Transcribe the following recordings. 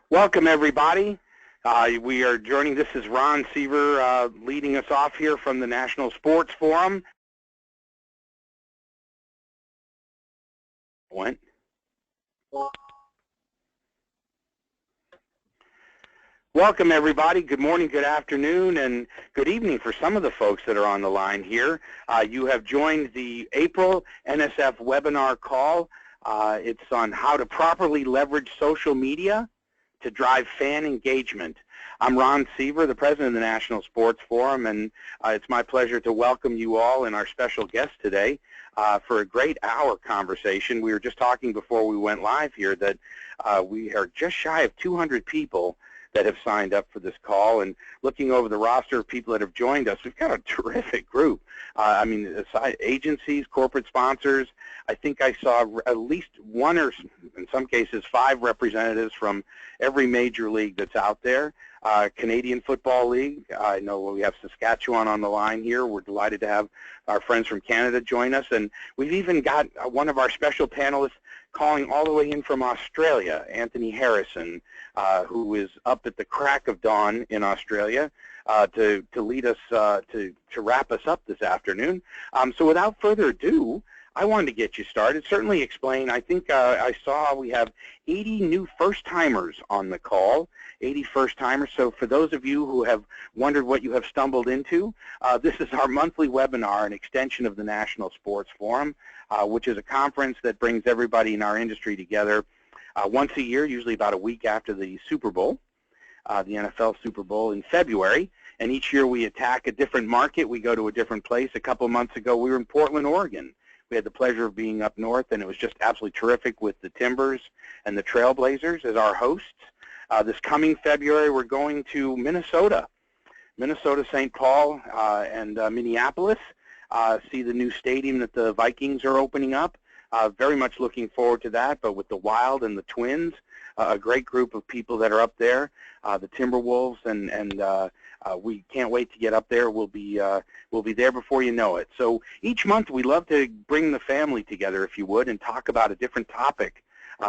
Welcome, everybody. We are joining. This is Ron Seaver leading us off here from the National Sports Forum. Welcome, everybody. Good morning, good afternoon, and good evening for some of the folks that are on the line here. You have joined the April NSF webinar call. It's on how to properly leverage social media to drive fan engagement. I'm Ron Seaver, the president of the National Sports Forum, and it's my pleasure to welcome you all and our special guest today for a great hour conversation. We were just talking before we went live here that we are just shy of 200 people that have signed up for this call, and looking over the roster of people that have joined us, we've got a terrific group. I mean, agencies, corporate sponsors. I think I saw at least one or, in some cases, 5 representatives from every major league that's out there. Canadian Football League. I know we have Saskatchewan on the line here. We're delighted to have our friends from Canada join us, and we've even got one of our special panelists calling all the way in from Australia, Anthony Harrison, who is up at the crack of dawn in Australia to lead us, to wrap us up this afternoon. So without further ado, I wanted to get you started. Certainly explain, I think I saw we have 80 new first-timers on the call, 80 first-timers. So for those of you who have wondered what you have stumbled into, this is our monthly webinar, an extension of the National Sports Forum, which is a conference that brings everybody in our industry together once a year, usually about a week after the Super Bowl, the NFL Super Bowl in February. And each year we attack a different market. We go to a different place. A couple months ago, we were in Portland, Oregon. We had the pleasure of being up north, and it was just absolutely terrific with the Timbers and the Trailblazers as our hosts. This coming February, we're going to Minnesota, St. Paul, and Minneapolis. See the new stadium that the Vikings are opening up. Very much looking forward to that, but with the Wild and the Twins, a great group of people that are up there, the Timberwolves, and we can't wait to get up there. We'll be there before you know it. So each month we love to bring the family together, if you would, and talk about a different topic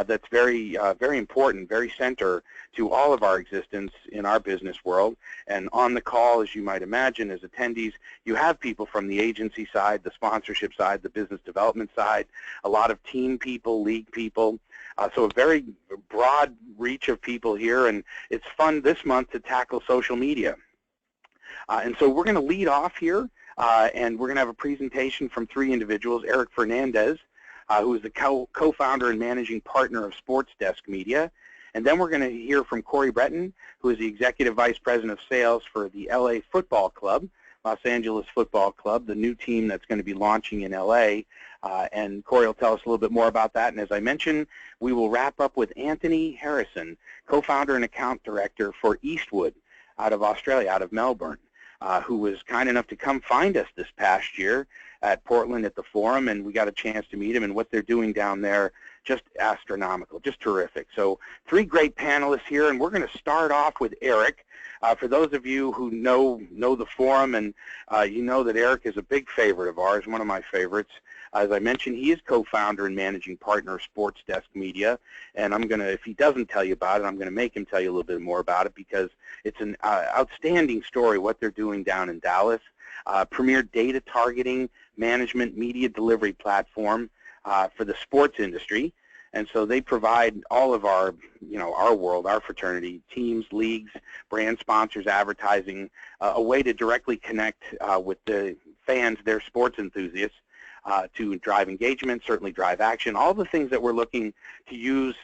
that's very important, very center to all of our existence in our business world. And on the call, as you might imagine, as attendees, you have people from the agency side, the sponsorship side, the business development side, a lot of team people, league people. So a very broad reach of people here, and it's fun this month to tackle social media. And so we're going to lead off here, and we're going to have a presentation from 3 individuals. Eric Fernandez, who is the co-founder and managing partner of Sports Desk Media. And then we're going to hear from Corey Breton, who is the Executive Vice President of Sales for the LA Football Club, Los Angeles Football Club, the new team that's going to be launching in LA. And Corey will tell us a little bit more about that. And as I mentioned, we will wrap up with Anthony Harrison, co-founder and account director for Eastwood out of Australia, out of Melbourne, who was kind enough to come find us this past year at Portland at the Forum, and we got a chance to meet him, and what they're doing down there, just astronomical, just terrific. So 3 great panelists here, and we're going to start off with Eric. For those of you who know the Forum, and you know that Eric is a big favorite of ours, one of my favorites. As I mentioned, he is co-founder and managing partner of Sports Desk Media, and I'm going to, if he doesn't tell you about it, I'm going to make him tell you a little bit more about it, because it's an outstanding story, what they're doing down in Dallas. Premier data targeting management media delivery platform for the sports industry. And so they provide all of our, our world, our fraternity, teams, leagues, brand sponsors, advertising, a way to directly connect with the fans, their sports enthusiasts, to drive engagement, certainly drive action, all the things that we're looking to use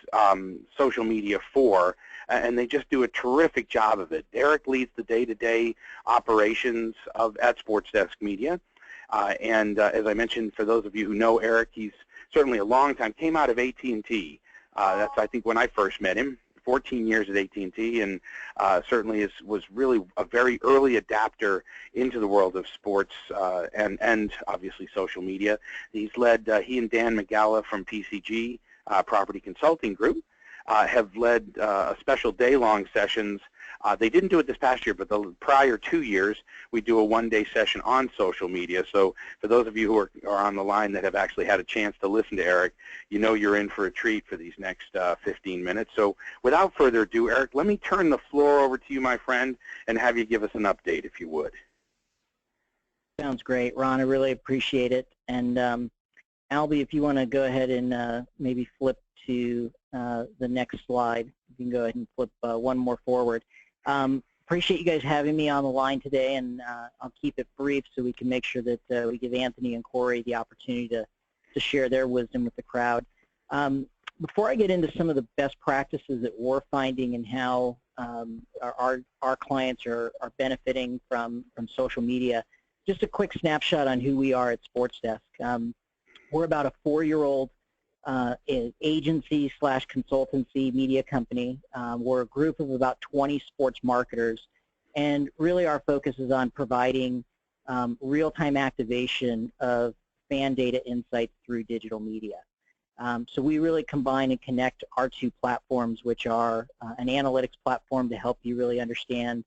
social media for, and they just do a terrific job of it. Eric leads the day-to-day operations at Sports Desk Media, and as I mentioned, for those of you who know Eric, he's certainly a long time, came out of AT&T. That's, I think, when I first met him, 14 years at AT&T, and certainly was really a very early adapter into the world of sports and obviously social media. He's led, he and Dan McGalla from PCG, Property Consulting Group, have led special day-long sessions. They didn't do it this past year, but the prior 2 years, we do a one-day session on social media. So for those of you who are on the line that have actually had a chance to listen to Eric, you know you're in for a treat for these next 15 minutes. So without further ado, Eric, let me turn the floor over to you, my friend, and have you give us an update, if you would. Sounds great, Ron. I really appreciate it. And Albie, if you want to go ahead and maybe flip to the next slide, you can go ahead and flip one more forward. Appreciate you guys having me on the line today, and I'll keep it brief so we can make sure that we give Anthony and Corey the opportunity to share their wisdom with the crowd. Before I get into some of the best practices that we're finding and how our clients are benefiting from social media, just a quick snapshot on who we are at Sports Desk. We're about a 4-year-old agency/consultancy media company. We're a group of about 20 sports marketers, and really our focus is on providing real-time activation of fan data insights through digital media. So we really combine and connect our two platforms, which are an analytics platform to help you really understand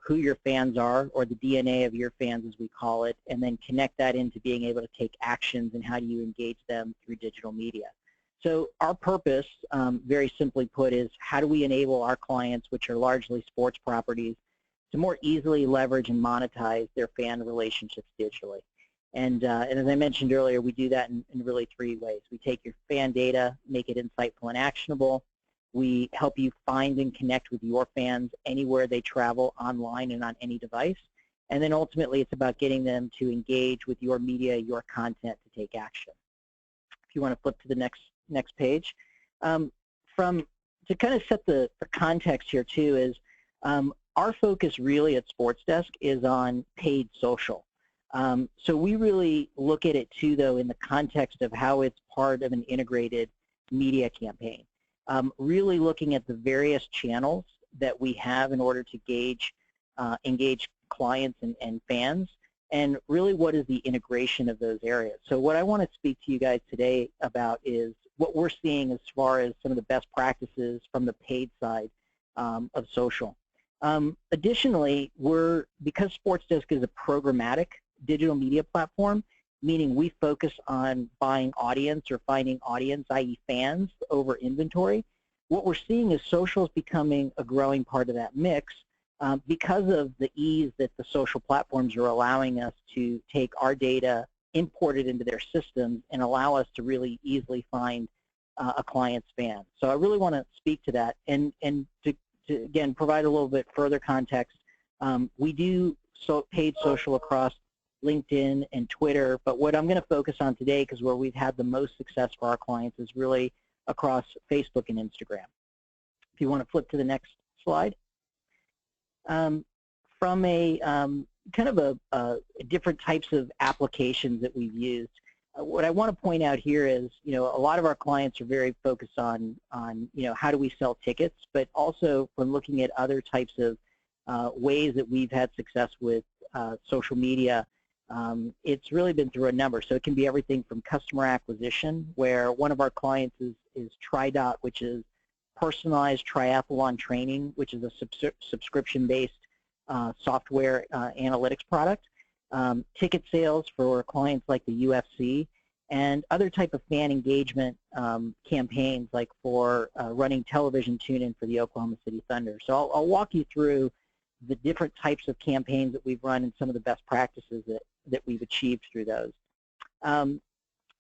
who your fans are, or the DNA of your fans as we call it, and then connect that into being able to take actions and how do you engage them through digital media. So our purpose, very simply put, is how do we enable our clients, which are largely sports properties, to more easily leverage and monetize their fan relationships digitally. And as I mentioned earlier, we do that in really 3 ways. We take your fan data, make it insightful and actionable. We help you find and connect with your fans anywhere they travel online and on any device. And then ultimately, it's about getting them to engage with your media, your content, to take action. If you want to flip to the next page. To kind of set the context here too is our focus really at Sports Desk is on paid social. So we really look at it too, though, in the context of how it's part of an integrated media campaign. Really looking at the various channels that we have in order to engage clients and fans, and really what is the integration of those areas. So what I want to speak to you guys today about is what we're seeing as far as some of the best practices from the paid side of social. Additionally, because Sports Desk is a programmatic digital media platform, meaning we focus on buying audience or finding audience, i.e. fans, over inventory. What we're seeing is social is becoming a growing part of that mix because of the ease that the social platforms are allowing us to take our data, import it into their systems, and allow us to really easily find a client's fan. So I really want to speak to that and to again provide a little bit further context. We do paid social across LinkedIn and Twitter, but what I'm going to focus on today, because where we've had the most success for our clients, is really across Facebook and Instagram. If you want to flip to the next slide. From a kind of a different types of applications that we've used, what I want to point out here is, a lot of our clients are very focused on how do we sell tickets, but also from looking at other types of ways that we've had success with social media. It's really been through a number. So it can be everything from customer acquisition, where one of our clients is TriDot, which is personalized triathlon training, which is a subscription-based software analytics product. Ticket sales for clients like the UFC, and other type of fan engagement campaigns, like for running television tune-in for the Oklahoma City Thunder. So I'll walk you through the different types of campaigns that we've run and some of the best practices that we've achieved through those. If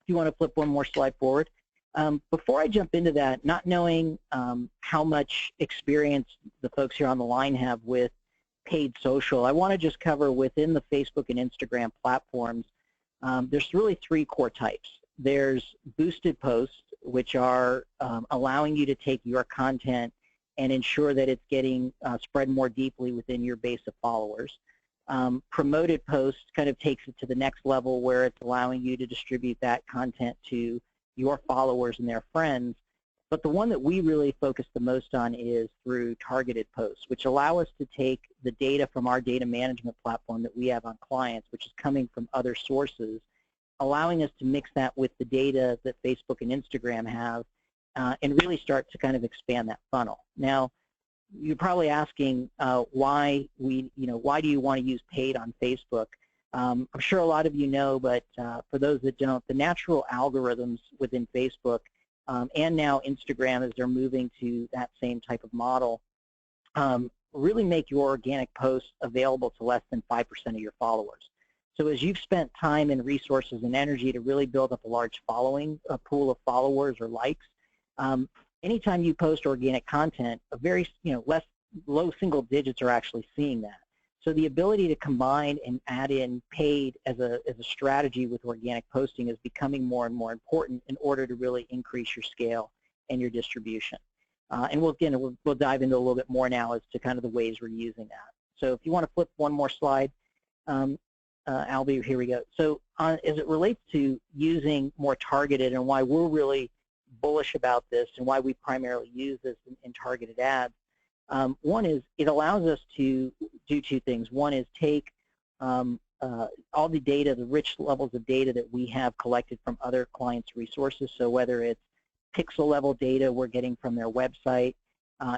you want to flip one more slide forward. Before I jump into that, not knowing how much experience the folks here on the line have with paid social, I want to just cover within the Facebook and Instagram platforms, there's really 3 core types. There's boosted posts, which are allowing you to take your content and ensure that it's getting spread more deeply within your base of followers. Promoted posts kind of takes it to the next level, where it's allowing you to distribute that content to your followers and their friends. But the one that we really focus the most on is through targeted posts, which allow us to take the data from our data management platform that we have on clients, which is coming from other sources, allowing us to mix that with the data that Facebook and Instagram have, and really start to kind of expand that funnel. Now, you're probably asking why do you want to use paid on Facebook? I'm sure a lot of you know, but for those that don't, the natural algorithms within Facebook and now Instagram, as they're moving to that same type of model, really make your organic posts available to less than 5% of your followers. So as you've spent time and resources and energy to really build up a large following, a pool of followers or likes, anytime you post organic content, a very low single digits are actually seeing that. So the ability to combine and add in paid as a strategy with organic posting is becoming more and more important in order to really increase your scale and your distribution. And we'll dive into a little bit more now as to kind of the ways we're using that. So if you want to flip one more slide, Albie, here we go. So as it relates to using more targeted and why we're really bullish about this and why we primarily use this in targeted ads, one is it allows us to do two things. One is take all the data, the rich levels of data that we have collected from other clients' resources. So whether it's pixel level data we're getting from their website,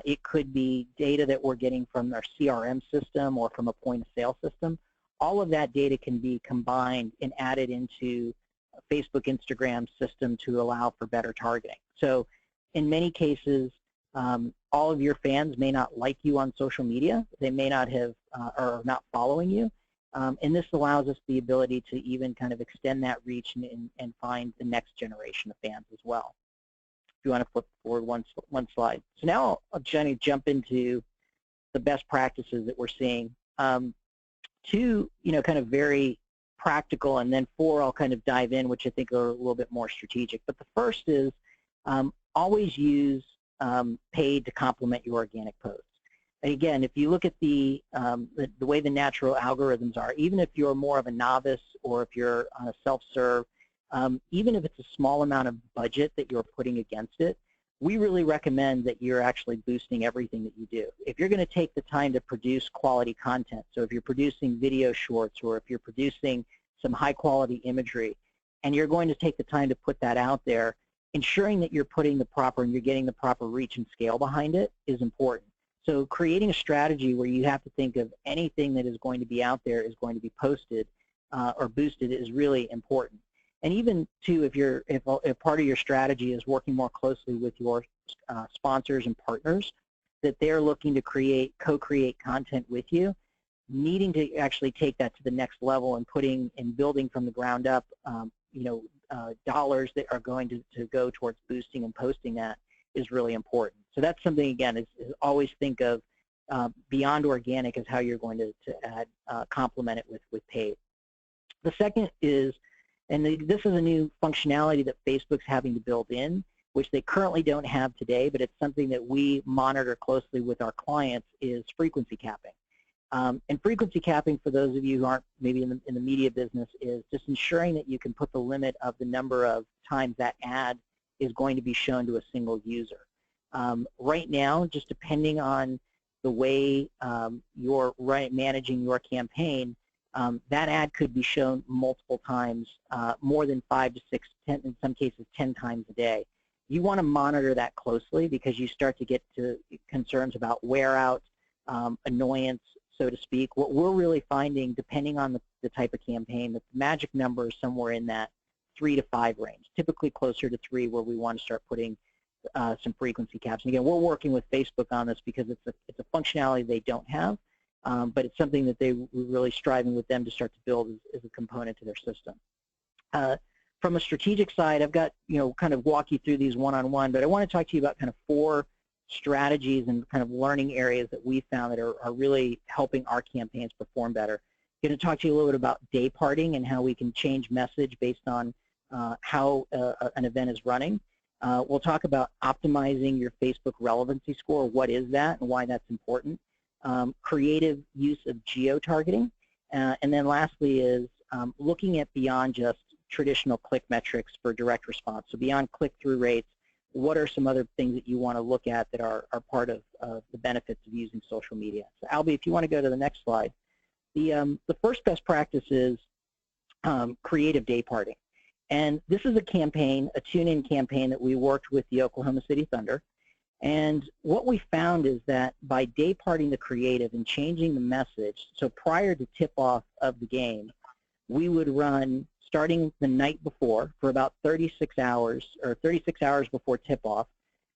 it could be data that we're getting from their CRM system or from a point of sale system. All of that data can be combined and added into a Facebook, Instagram system to allow for better targeting. So in many cases, all of your fans may not like you on social media. They may not have or not following you. And this allows us the ability to even kind of extend that reach and find the next generation of fans as well. If you want to flip forward one slide. So now I'll jump into the best practices that we're seeing. Two, kind of very practical, and then four I'll kind of dive in, which I think are a little bit more strategic. But the first is always use paid to complement your organic posts. And again, if you look at the way the natural algorithms are, even if you're more of a novice or if you're on a self-serve, even if it's a small amount of budget that you're putting against it, we really recommend that you're actually boosting everything that you do. If you're going to take the time to produce quality content, so if you're producing video shorts or if you're producing some high quality imagery, and you're going to take the time to put that out there, ensuring that you're putting the proper and you're getting the proper reach and scale behind it is important. So creating a strategy where you have to think of anything that is going to be out there is going to be posted or boosted is really important. And even too, if part of your strategy is working more closely with your sponsors and partners, that they're looking to co-create content with you, needing to actually take that to the next level and putting and building from the ground up, dollars that are going to go towards boosting and posting that is really important. So that's something, again, is always think of beyond organic as how you're going to add, complement it with paid. The second is, and this is a new functionality that Facebook's having to build in, which they currently don't have today, but it's something that we monitor closely with our clients, is frequency capping. And frequency capping, for those of you who aren't maybe in the media business, is just ensuring that you can put the limit of the number of times that ad is going to be shown to a single user. Right now, just depending on the way you're managing your campaign, that ad could be shown multiple times, more than 5 to 6, 10, in some cases 10 times a day. You want to monitor that closely because you start to get to concerns about wear out, annoyance, so to speak. What we're really finding, depending on the type of campaign, that the magic number is somewhere in that 3 to 5 range, typically closer to 3, where we want to start putting some frequency caps. And again, we're working with Facebook on this because it's a functionality they don't have. But it's something that we're really striving with them to start to build as a component to their system. From a strategic side, I've got, kind of walk you through these one-on-one, but I want to talk to you about kind of 4 strategies and kind of learning areas that we found that are really helping our campaigns perform better. I'm going to talk to you a little bit about day parting and how we can change message based on how an event is running. We'll talk about optimizing your Facebook relevancy score, what is that and why that's important. Creative use of geo-targeting, and then lastly is looking at beyond just traditional click metrics for direct response. So beyond click-through rates, what are some other things that you want to look at that are part of the benefits of using social media? So Albie, if you want to go to the next slide. The first best practice is creative day parting. And this is a campaign, a tune-in campaign that we worked with the Oklahoma City Thunder. And what we found is that by day-parting the creative and changing the message, so prior to tip-off of the game, we would run, starting the night before, for about 36 hours, or 36 hours before tip-off,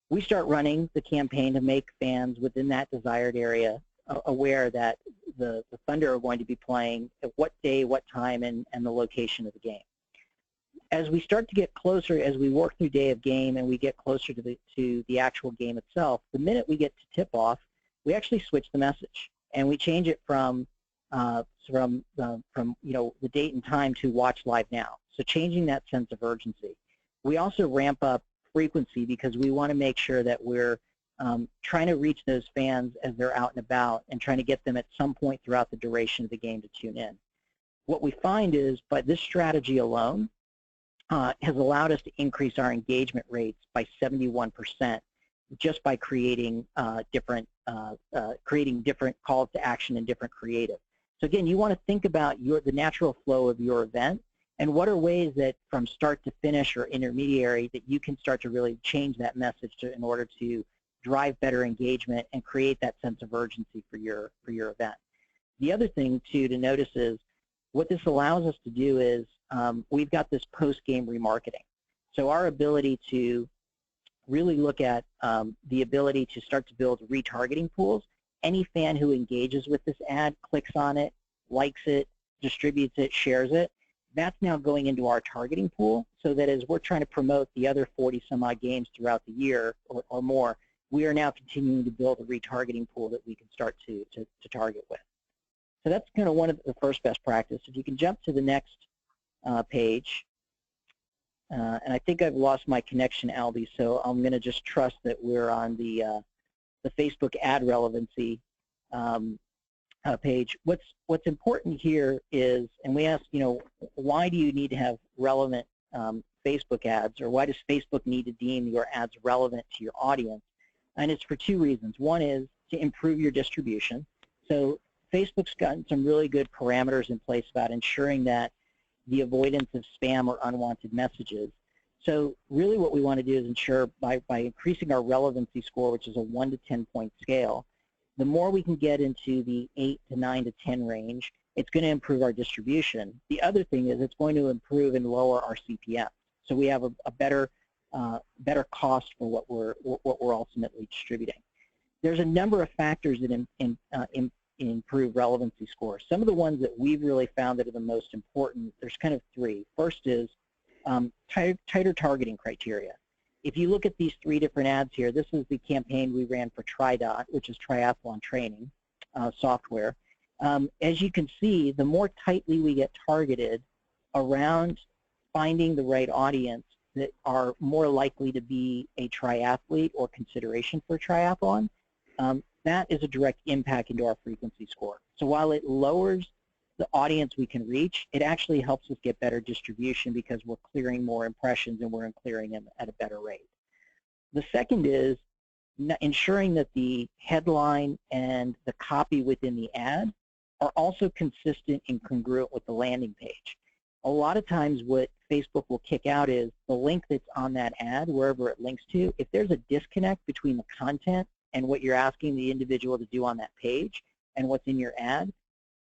we start running the campaign to make fans within that desired area aware that the Thunder are going to be playing at what day, what time, and the location of the game. As we start to get closer, as we work through day of game and we get closer to the actual game itself, the minute we get to tip-off, we actually switch the message, and we change it from the date and time to watch live now. So changing that sense of urgency. We also ramp up frequency because we want to make sure that we're trying to reach those fans as they're out and about and trying to get them at some point throughout the duration of the game to tune in. What we find is, by this strategy alone, has allowed us to increase our engagement rates by 71% just by creating different calls to action and different creative. So again, you want to think about the natural flow of your event, and what are ways that from start to finish or intermediary that you can start to really change that message in order to drive better engagement and create that sense of urgency for your event. The other thing too to notice is what this allows us to do is we've got this post-game remarketing. So our ability to really look at the ability to start to build retargeting pools. Any fan who engages with this ad, clicks on it, likes it, distributes it, shares it, that's now going into our targeting pool, so that as we're trying to promote the other 40-some-odd games throughout the year or more, we are now continuing to build a retargeting pool that we can start to target with. So that's kind of one of the first best practice. If you can jump to the next page. And I think I've lost my connection, Albie, so I'm going to just trust that we're on the Facebook ad relevancy page. What's important here is, and we asked, why do you need to have relevant Facebook ads, or why does Facebook need to deem your ads relevant to your audience? And it's for two reasons. One is to improve your distribution. So Facebook's gotten some really good parameters in place about ensuring that the avoidance of spam or unwanted messages. So really what we want to do is ensure by increasing our relevancy score, which is a 1 to 10 point scale, the more we can get into the 8 to 9 to 10 range, it's going to improve our distribution. The other thing is it's going to improve and lower our CPM. So we have a better cost for what we're ultimately distributing. There's a number of factors that improve relevancy scores. Some of the ones that we've really found that are the most important, there's kind of three. First is tighter targeting criteria. If you look at these three different ads here, this is the campaign we ran for TriDot, which is triathlon training software. As you can see, the more tightly we get targeted around finding the right audience that are more likely to be a triathlete or consideration for triathlon, that is a direct impact into our frequency score. So while it lowers the audience we can reach, it actually helps us get better distribution because we're clearing more impressions and we're clearing them at a better rate. The second is ensuring that the headline and the copy within the ad are also consistent and congruent with the landing page. A lot of times what Facebook will kick out is the link that's on that ad, wherever it links to. If there's a disconnect between the content and what you're asking the individual to do on that page and what's in your ad,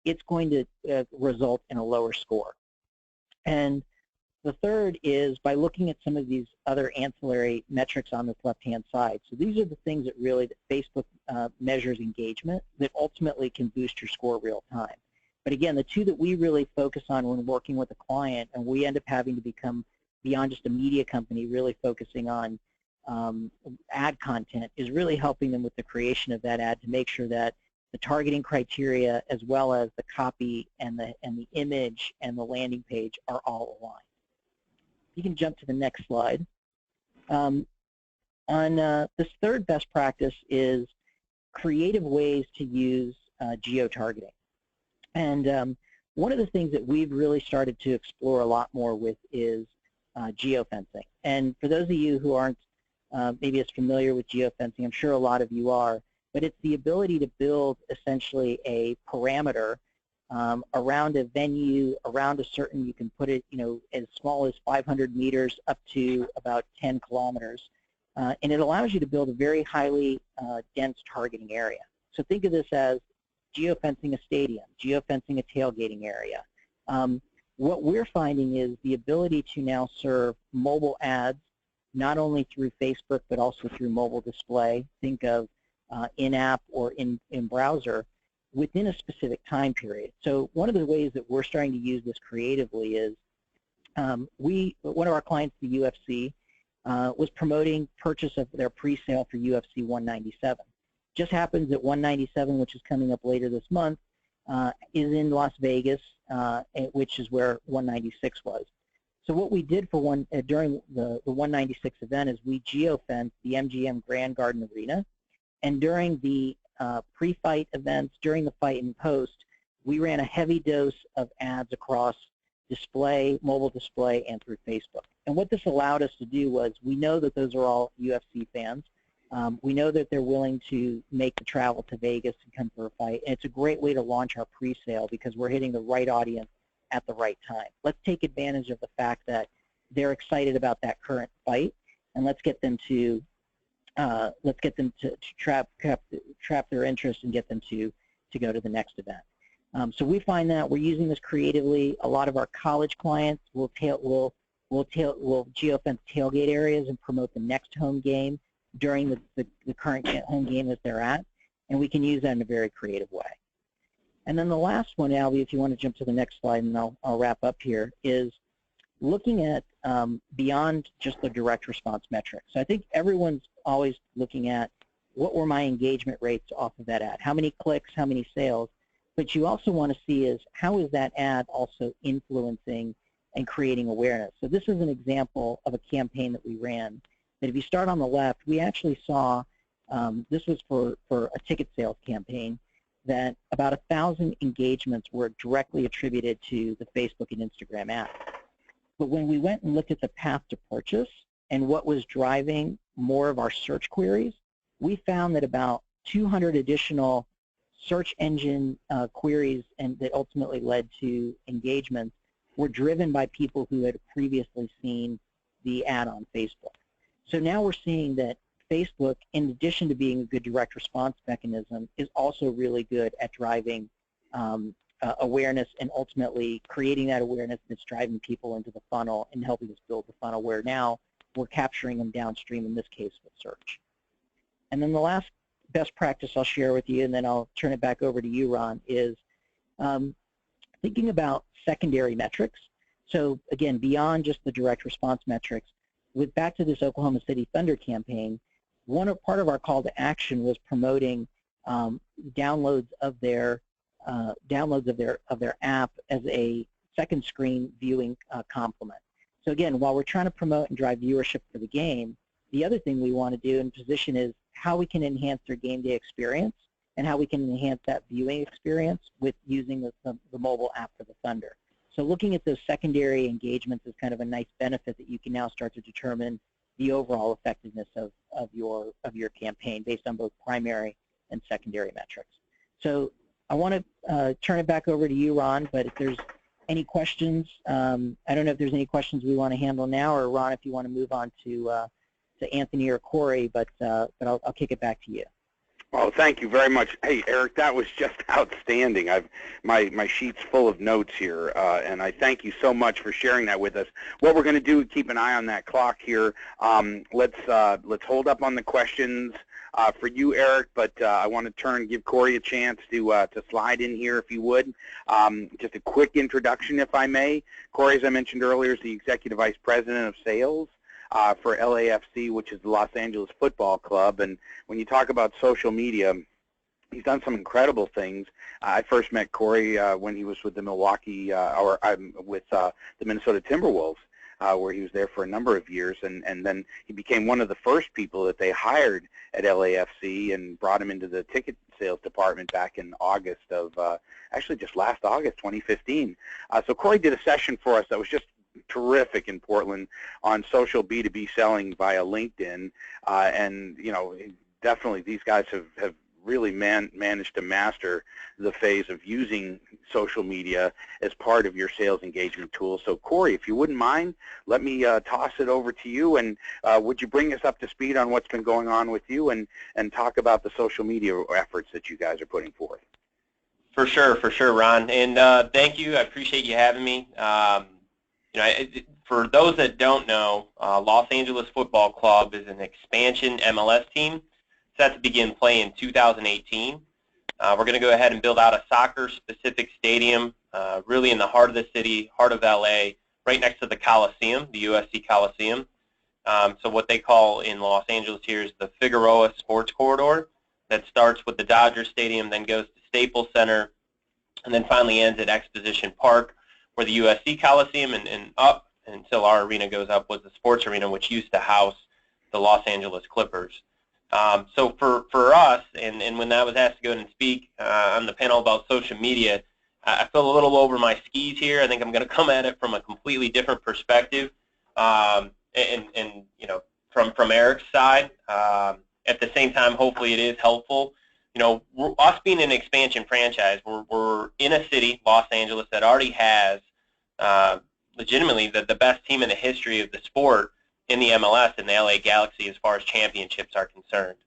it's going to result in a lower score. And the third is by looking at some of these other ancillary metrics on this left-hand side. So these are the things that really that Facebook measures engagement that ultimately can boost your score real time. But again, the two that we really focus on when working with a client, and we end up having to become beyond just a media company, really focusing on ad content, is really helping them with the creation of that ad to make sure that the targeting criteria as well as the copy and the image and the landing page are all aligned. You can jump to the next slide. This third best practice is creative ways to use geo-targeting. And one of the things that we've really started to explore a lot more with is geo-fencing. And for those of you who aren't maybe as familiar with geo-fencing, I'm sure a lot of you are, but it's the ability to build essentially a parameter around a venue, around a certain, you can put it, as small as 500 meters up to about 10 kilometers. And it allows you to build a very highly dense targeting area. So think of this as geofencing a stadium, geofencing a tailgating area. What we're finding is the ability to now serve mobile ads, not only through Facebook, but also through mobile display. Think of in-app or in browser within a specific time period. So one of the ways that we're starting to use this creatively is one of our clients, the UFC, was promoting purchase of their pre-sale for UFC 197. Just happens that 197, which is coming up later this month, is in Las Vegas, which is where 196 was. So what we did for during the 196 event is we geofenced the MGM Grand Garden Arena, and during the pre-fight events, during the fight and post, we ran a heavy dose of ads across display, mobile display, and through Facebook. And what this allowed us to do was, we know that those are all UFC fans. We know that they're willing to make the travel to Vegas and come for a fight. And it's a great way to launch our pre-sale because we're hitting the right audience at the right time. Let's take advantage of the fact that they're excited about that current fight, and let's get them to trap their interest and get them to go to the next event. So we find that we're using this creatively. A lot of our college clients will geofence tailgate areas and promote the next home game during the current home game that they're at, and we can use that in a very creative way. And then the last one, Albie, if you want to jump to the next slide, and I'll wrap up here, is looking at beyond just the direct response metrics. So I think everyone's always looking at what were my engagement rates off of that ad, how many clicks, how many sales, but you also want to see is how is that ad also influencing and creating awareness. So this is an example of a campaign that we ran. That if you start on the left, we actually saw, this was for a ticket sales campaign, that about 1,000 engagements were directly attributed to the Facebook and Instagram app. But when we went and looked at the path to purchase and what was driving more of our search queries, we found that about 200 additional search engine queries and that ultimately led to engagements were driven by people who had previously seen the ad on Facebook. So now we're seeing that Facebook, in addition to being a good direct response mechanism, is also really good at driving awareness and ultimately creating that awareness that's driving people into the funnel and helping us build the funnel where now we're capturing them downstream, in this case with search. And then the last best practice I'll share with you, and then I'll turn it back over to you, Ron, is thinking about secondary metrics. So again, beyond just the direct response metrics, with back to this Oklahoma City Thunder campaign, part of our call to action was promoting downloads of their app as a second screen viewing complement. So again, while we're trying to promote and drive viewership for the game, the other thing we want to do in position is how we can enhance their game day experience and how we can enhance that viewing experience with using the mobile app for the Thunder. So looking at those secondary engagements is kind of a nice benefit that you can now start to determine the overall effectiveness of your campaign based on both primary and secondary metrics. So I want to turn it back over to you, Ron, but if there's any questions, I don't know if there's any questions we want to handle now, or Ron, if you want to move on to Anthony or Corey, but I'll kick it back to you. Well, thank you very much. Hey, Eric, that was just outstanding. My sheet's full of notes here, and I thank you so much for sharing that with us. What we're going to do, keep an eye on that clock here. Let's hold up on the questions for you, Eric, but I want to give Corey a chance to slide in here, if you would. Just a quick introduction, if I may. Corey, as I mentioned earlier, is the Executive Vice President of Sales for LAFC, which is the Los Angeles Football Club. And when you talk about social media, he's done some incredible things. I first met Corey when he was with the the Minnesota Timberwolves, where he was there for a number of years, and then he became one of the first people that they hired at LAFC and brought him into the ticket sales department back in August of, actually just last August, 2015. So Corey did a session for us that was just terrific in Portland on social B2B selling via LinkedIn, and definitely these guys have really managed to master the phase of using social media as part of your sales engagement tool. So Corey, if you wouldn't mind, let me toss it over to you, and would you bring us up to speed on what's been going on with you, and talk about the social media efforts that you guys are putting forth? For sure, Ron. And thank you. I appreciate you having me. For those that don't know, Los Angeles Football Club is an expansion MLS team set to begin play in 2018. We're going to go ahead and build out a soccer-specific stadium really in the heart of the city, heart of LA, right next to the Coliseum, the USC Coliseum. So what they call in Los Angeles here is the Figueroa Sports Corridor that starts with the Dodger Stadium, then goes to Staples Center, and then finally ends at Exposition Park, where the USC Coliseum and up until our arena goes up was the sports arena, which used to house the Los Angeles Clippers. So for us, and when I was asked to go and speak on the panel about social media, I feel a little over my skis here. I think I'm going to come at it from a completely different perspective, and from Eric's side. At the same time, hopefully it is helpful. Us being an expansion franchise, we're in a city, Los Angeles, that already has legitimately the best team in the history of the sport in the MLS and the LA Galaxy as far as championships are concerned.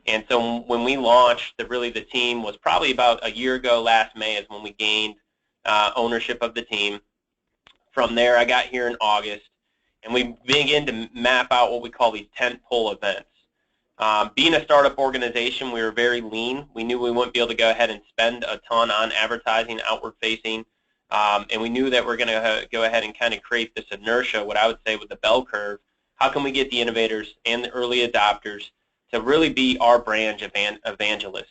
And so when we launched, the team was probably about a year ago, last May is when we gained ownership of the team. From there, I got here in August, and we began to map out what we call these tentpole events. Being a startup organization, we were very lean. We knew we wouldn't be able to go ahead and spend a ton on advertising, outward-facing, and we knew that we're going to go ahead and kind of create this inertia, what I would say with the bell curve. How can we get the innovators and the early adopters to really be our brand evangelists?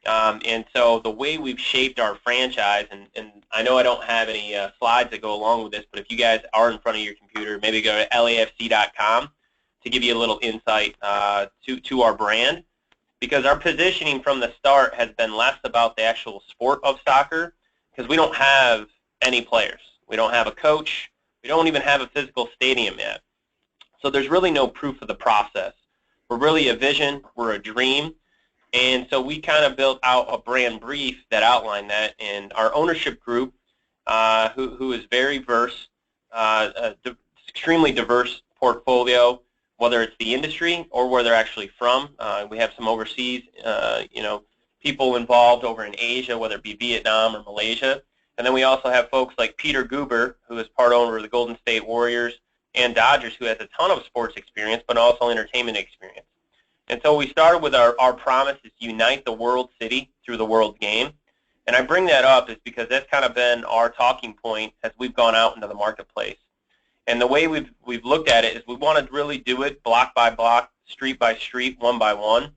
And so the way we've shaped our franchise, and I know I don't have any slides that go along with this, but if you guys are in front of your computer, maybe go to lafc.com to give you a little insight to our brand, because our positioning from the start has been less about the actual sport of soccer, because we don't have any players. We don't have a coach. We don't even have a physical stadium yet. So there's really no proof of the process. We're really a vision. We're a dream. And so we kind of built out a brand brief that outlined that. And our ownership group, who is very diverse, extremely diverse portfolio, whether it's the industry or where they're actually from. We have some overseas, people involved over in Asia, whether it be Vietnam or Malaysia. And then we also have folks like Peter Guber, who is part owner of the Golden State Warriors and Dodgers, who has a ton of sports experience, but also entertainment experience. And so we started with our promise is to unite the world city through the world's game. And I bring that up is because that's kind of been our talking point as we've gone out into the marketplace. And the way we've looked at it is we want to really do it block by block, street by street, one by one.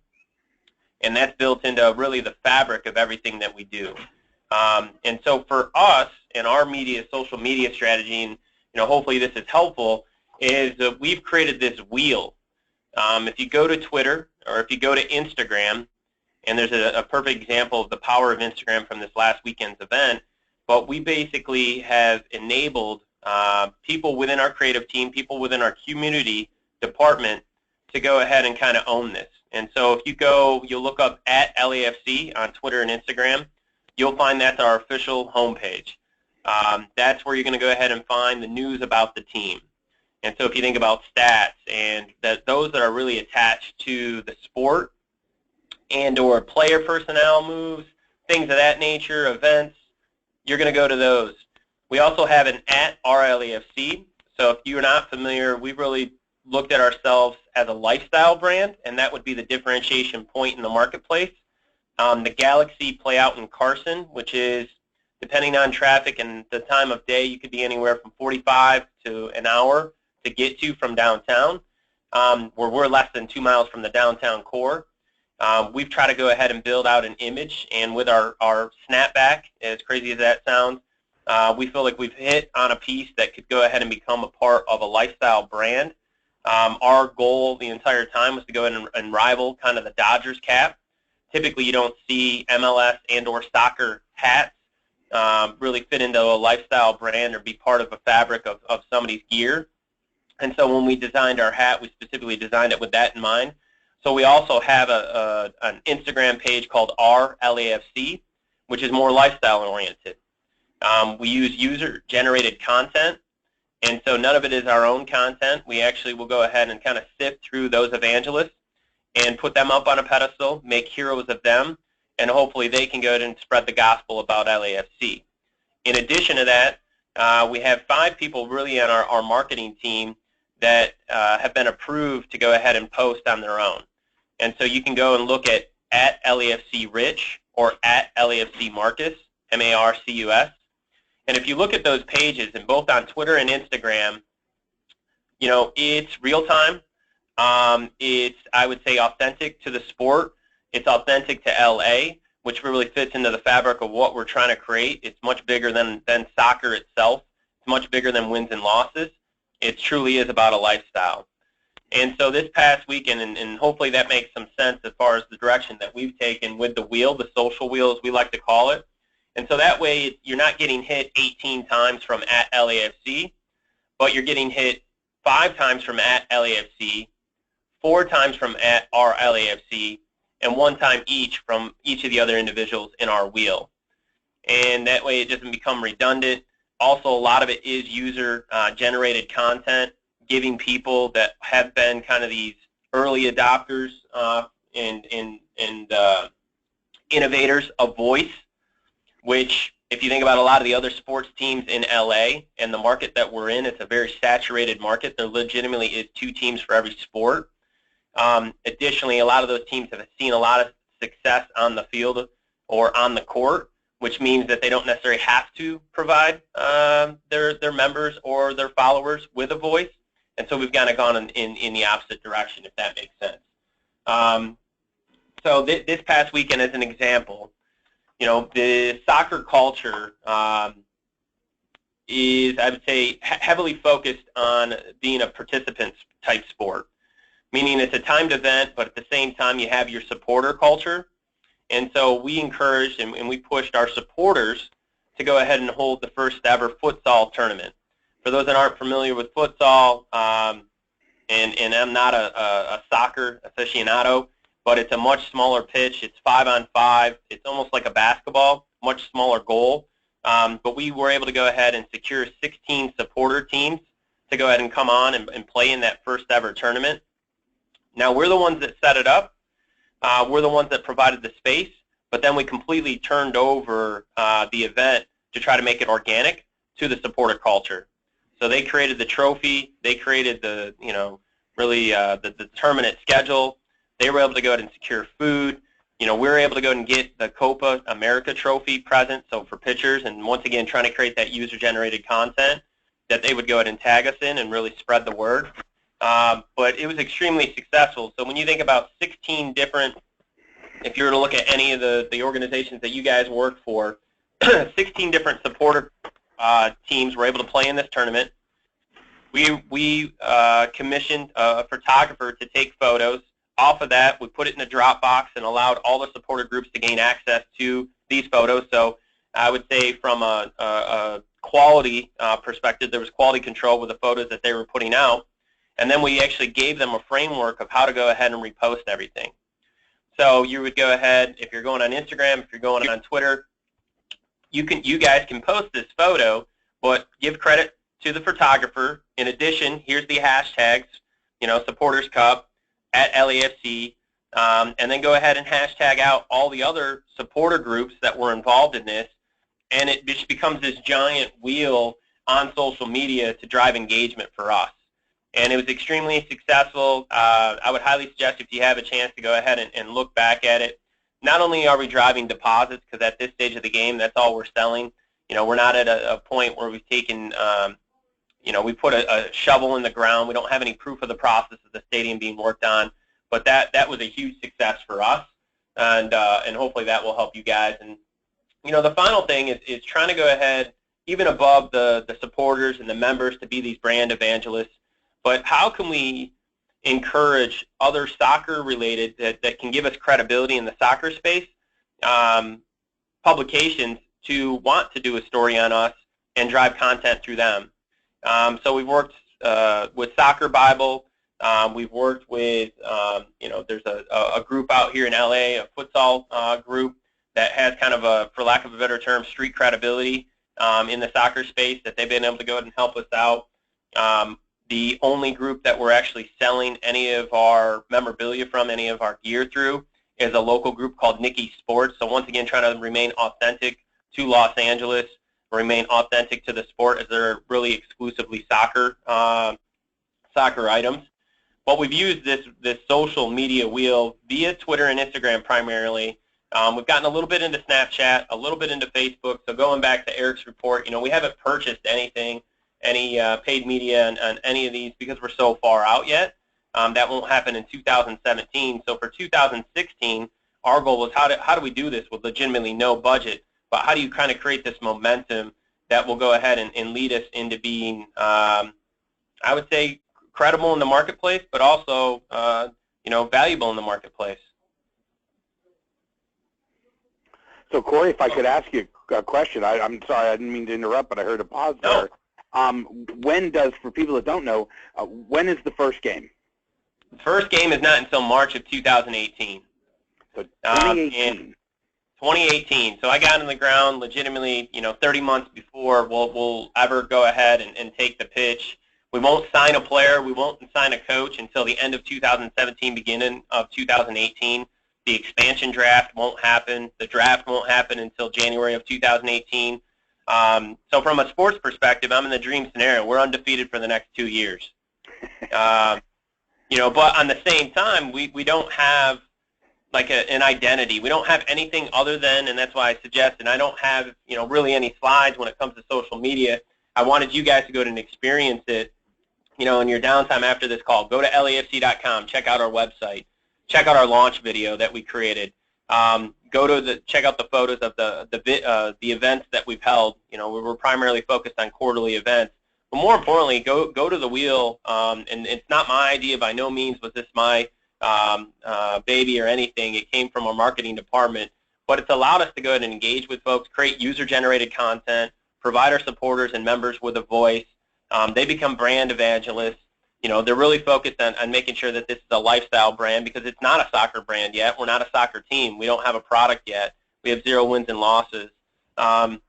And that's built into really the fabric of everything that we do. And so for us and our social media strategy, and hopefully this is helpful, is that we've created this wheel. If you go to Twitter or if you go to Instagram, and there's a perfect example of the power of Instagram from this last weekend's event, but we basically have enabled people within our creative team, people within our community department to go ahead and kind of own this. And so if you'll look up at LAFC on Twitter and Instagram, you'll find that's our official homepage. That's where you're going to go ahead and find the news about the team. And so if you think about stats and those that are really attached to the sport and or player personnel moves, things of that nature, events, you're going to go to those. We also have an at RLAFC. So if you're not familiar, we've really looked at ourselves as a lifestyle brand, and that would be the differentiation point in the marketplace. The Galaxy play out in Carson, which is, depending on traffic and the time of day, you could be anywhere from 45 to an hour to get to from downtown, where we're less than 2 miles from the downtown core. We've tried to go ahead and build out an image, and with our snapback, as crazy as that sounds, we feel like we've hit on a piece that could go ahead and become a part of a lifestyle brand. Our goal the entire time was to go ahead and rival kind of the Dodgers cap. Typically, you don't see MLS and or soccer hats really fit into a lifestyle brand or be part of a fabric of somebody's gear. And so when we designed our hat, we specifically designed it with that in mind. So we also have an Instagram page called RLAFC, which is more lifestyle oriented. We use user-generated content, and so none of it is our own content. We actually will go ahead and kind of sift through those evangelists and put them up on a pedestal, make heroes of them, and hopefully they can go ahead and spread the gospel about LAFC. In addition to that, we have 5 people really on our marketing team that have been approved to go ahead and post on their own. And so you can go and look at LAFC Rich or at LAFC Marcus, M-A-R-C-U-S. And if you look at those pages, and both on Twitter and Instagram, you know, it's real time. It's, I would say, authentic to the sport. It's authentic to LA, which really fits into the fabric of what we're trying to create. It's much bigger than soccer itself. It's much bigger than wins and losses. It truly is about a lifestyle. And so this past weekend, and hopefully that makes some sense as far as the direction that we've taken with the wheel, the social wheel as we like to call it. And so that way you're not getting hit 18 times from at LAFC, but you're getting hit 5 times from at LAFC, 4 times from at our LAFC, and 1 time each from each of the other individuals in our wheel. And that way it doesn't become redundant. Also, a lot of it is user-generated content, giving people that have been kind of these early adopters and innovators a voice, which, if you think about a lot of the other sports teams in LA and the market that we're in, it's a very saturated market. There legitimately is 2 teams for every sport. Additionally, a lot of those teams have seen a lot of success on the field or on the court, which means that they don't necessarily have to provide their members or their followers with a voice. And so we've kind of gone in the opposite direction, if that makes sense. So this past weekend, as an example, you know, the soccer culture is, I would say, heavily focused on being a participant-type sport, meaning it's a timed event, but at the same time you have your supporter culture. And so we encouraged and we pushed our supporters to go ahead and hold the first ever futsal tournament. For those that aren't familiar with futsal, and I'm not a soccer aficionado, but it's a much smaller pitch. It's 5-on-5. It's almost like a basketball, much smaller goal. But we were able to go ahead and secure 16 supporter teams to go ahead and come on and play in that first ever tournament. Now, we're the ones that set it up. We're the ones that provided the space, but then we completely turned over the event to try to make it organic to the supporter culture. So they created the trophy. They created the, you know, really the tournament schedule. They were able to go ahead and secure food. You know, we were able to go ahead and get the Copa America trophy present, so for pitchers, and once again trying to create that user-generated content that they would go ahead and tag us in and really spread the word. But it was extremely successful. So when you think about 16 different, if you were to look at any of the organizations that you guys work for, 16 different supporter teams were able to play in this tournament. We commissioned a photographer to take photos. Off of that, we put it in a Dropbox and allowed all the supporter groups to gain access to these photos. So I would say from a quality perspective, there was quality control with the photos that they were putting out. And then we actually gave them a framework of how to go ahead and repost everything. So you would go ahead, if you're going on Instagram, if you're going on Twitter, you guys can post this photo, but give credit to the photographer. In addition, here's the hashtags, you know, Supporters Cup, at LAFC, and then go ahead and hashtag out all the other supporter groups that were involved in this, and it just becomes this giant wheel on social media to drive engagement for us. And it was extremely successful. I would highly suggest, if you have a chance, to go ahead and look back at it. Not only are we driving deposits, because at this stage of the game, that's all we're selling. You know, we're not at a point where we've taken, you know, we put a shovel in the ground. We don't have any proof of the process of the stadium being worked on. But that was a huge success for us, and hopefully that will help you guys. And, you know, the final thing is trying to go ahead, even above the supporters and the members, to be these brand evangelists. But how can we encourage other soccer-related that can give us credibility in the soccer space, publications, to want to do a story on us and drive content through them? So we've worked with Soccer Bible. We've worked with, there's a group out here in LA, a futsal group that has kind of a, for lack of a better term, street credibility in the soccer space that they've been able to go ahead and help us out. The only group that we're actually selling any of our memorabilia from, any of our gear through, is a local group called Nikki Sports. So once again, trying to remain authentic to Los Angeles, remain authentic to the sport, as they're really exclusively soccer items. But we've used this social media wheel via Twitter and Instagram primarily. We've gotten a little bit into Snapchat, a little bit into Facebook. So going back to Eric's report, we haven't purchased anything, any paid media on any of these because we're so far out yet. That won't happen in 2017. So for 2016, our goal was how do we do this with legitimately no budget, but how do you kind of create this momentum that will go ahead and lead us into being, I would say, credible in the marketplace, but also, valuable in the marketplace. So, Corey, if I could ask you a question, I'm sorry, I didn't mean to interrupt, but I heard a pause there. When does, for people that don't know, when is the first game? The first game is not until March of 2018. So 2018. 2018. So I got on the ground legitimately, 30 months before we'll ever go ahead and take the pitch. We won't sign a player. We won't sign a coach until the end of 2017, beginning of 2018. The expansion draft won't happen. The draft won't happen until January of 2018. So from a sports perspective, I'm in the dream scenario. We're undefeated for the next 2 years. But on the same time, we don't have like an identity. We don't have anything other than, and that's why I suggested, I don't have, really any slides when it comes to social media. I wanted you guys to go and experience it, in your downtime after this call. Go to LAFC.com, check out our website, check out our launch video that we created. Check out the photos of the events that we've held. We're primarily focused on quarterly events. But more importantly, go to the wheel, and it's not my idea. By no means was this my baby or anything. It came from our marketing department. But it's allowed us to go ahead and engage with folks, create user-generated content, provide our supporters and members with a voice. They become brand evangelists. They're really focused on making sure that this is a lifestyle brand because it's not a soccer brand yet. We're not a soccer team. We don't have a product yet. We have 0 wins and losses. And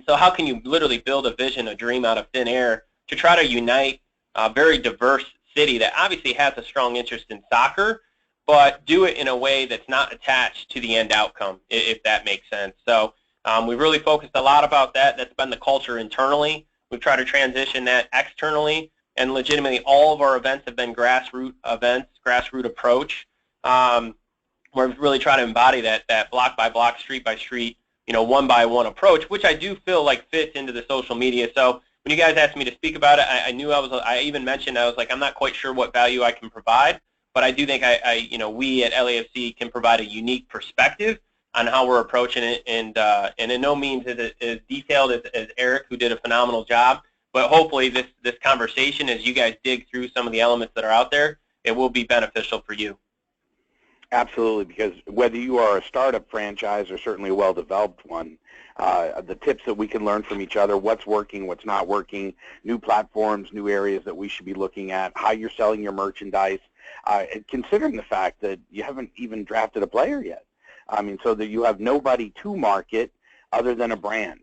so how can you literally build a vision, a dream out of thin air to try to unite a very diverse city that obviously has a strong interest in soccer, but do it in a way that's not attached to the end outcome, if that makes sense. So we've really focused a lot about that. That's been the culture internally. We've tried to transition that externally, and legitimately all of our events have been grassroots events, grassroots approach. We're really trying to embody that block by block, street by street, one by one approach, which I do feel like fits into the social media. So when you guys asked me to speak about it, I knew I even mentioned, I was like, I'm not quite sure what value I can provide, but I do think we at LAFC can provide a unique perspective on how we're approaching it, and in no means is it as detailed as Eric, who did a phenomenal job. But hopefully this conversation, as you guys dig through some of the elements that are out there, it will be beneficial for you. Absolutely, because whether you are a startup franchise or certainly a well-developed one, the tips that we can learn from each other, what's working, what's not working, new platforms, new areas that we should be looking at, how you're selling your merchandise, considering the fact that you haven't even drafted a player yet. So that you have nobody to market other than a brand.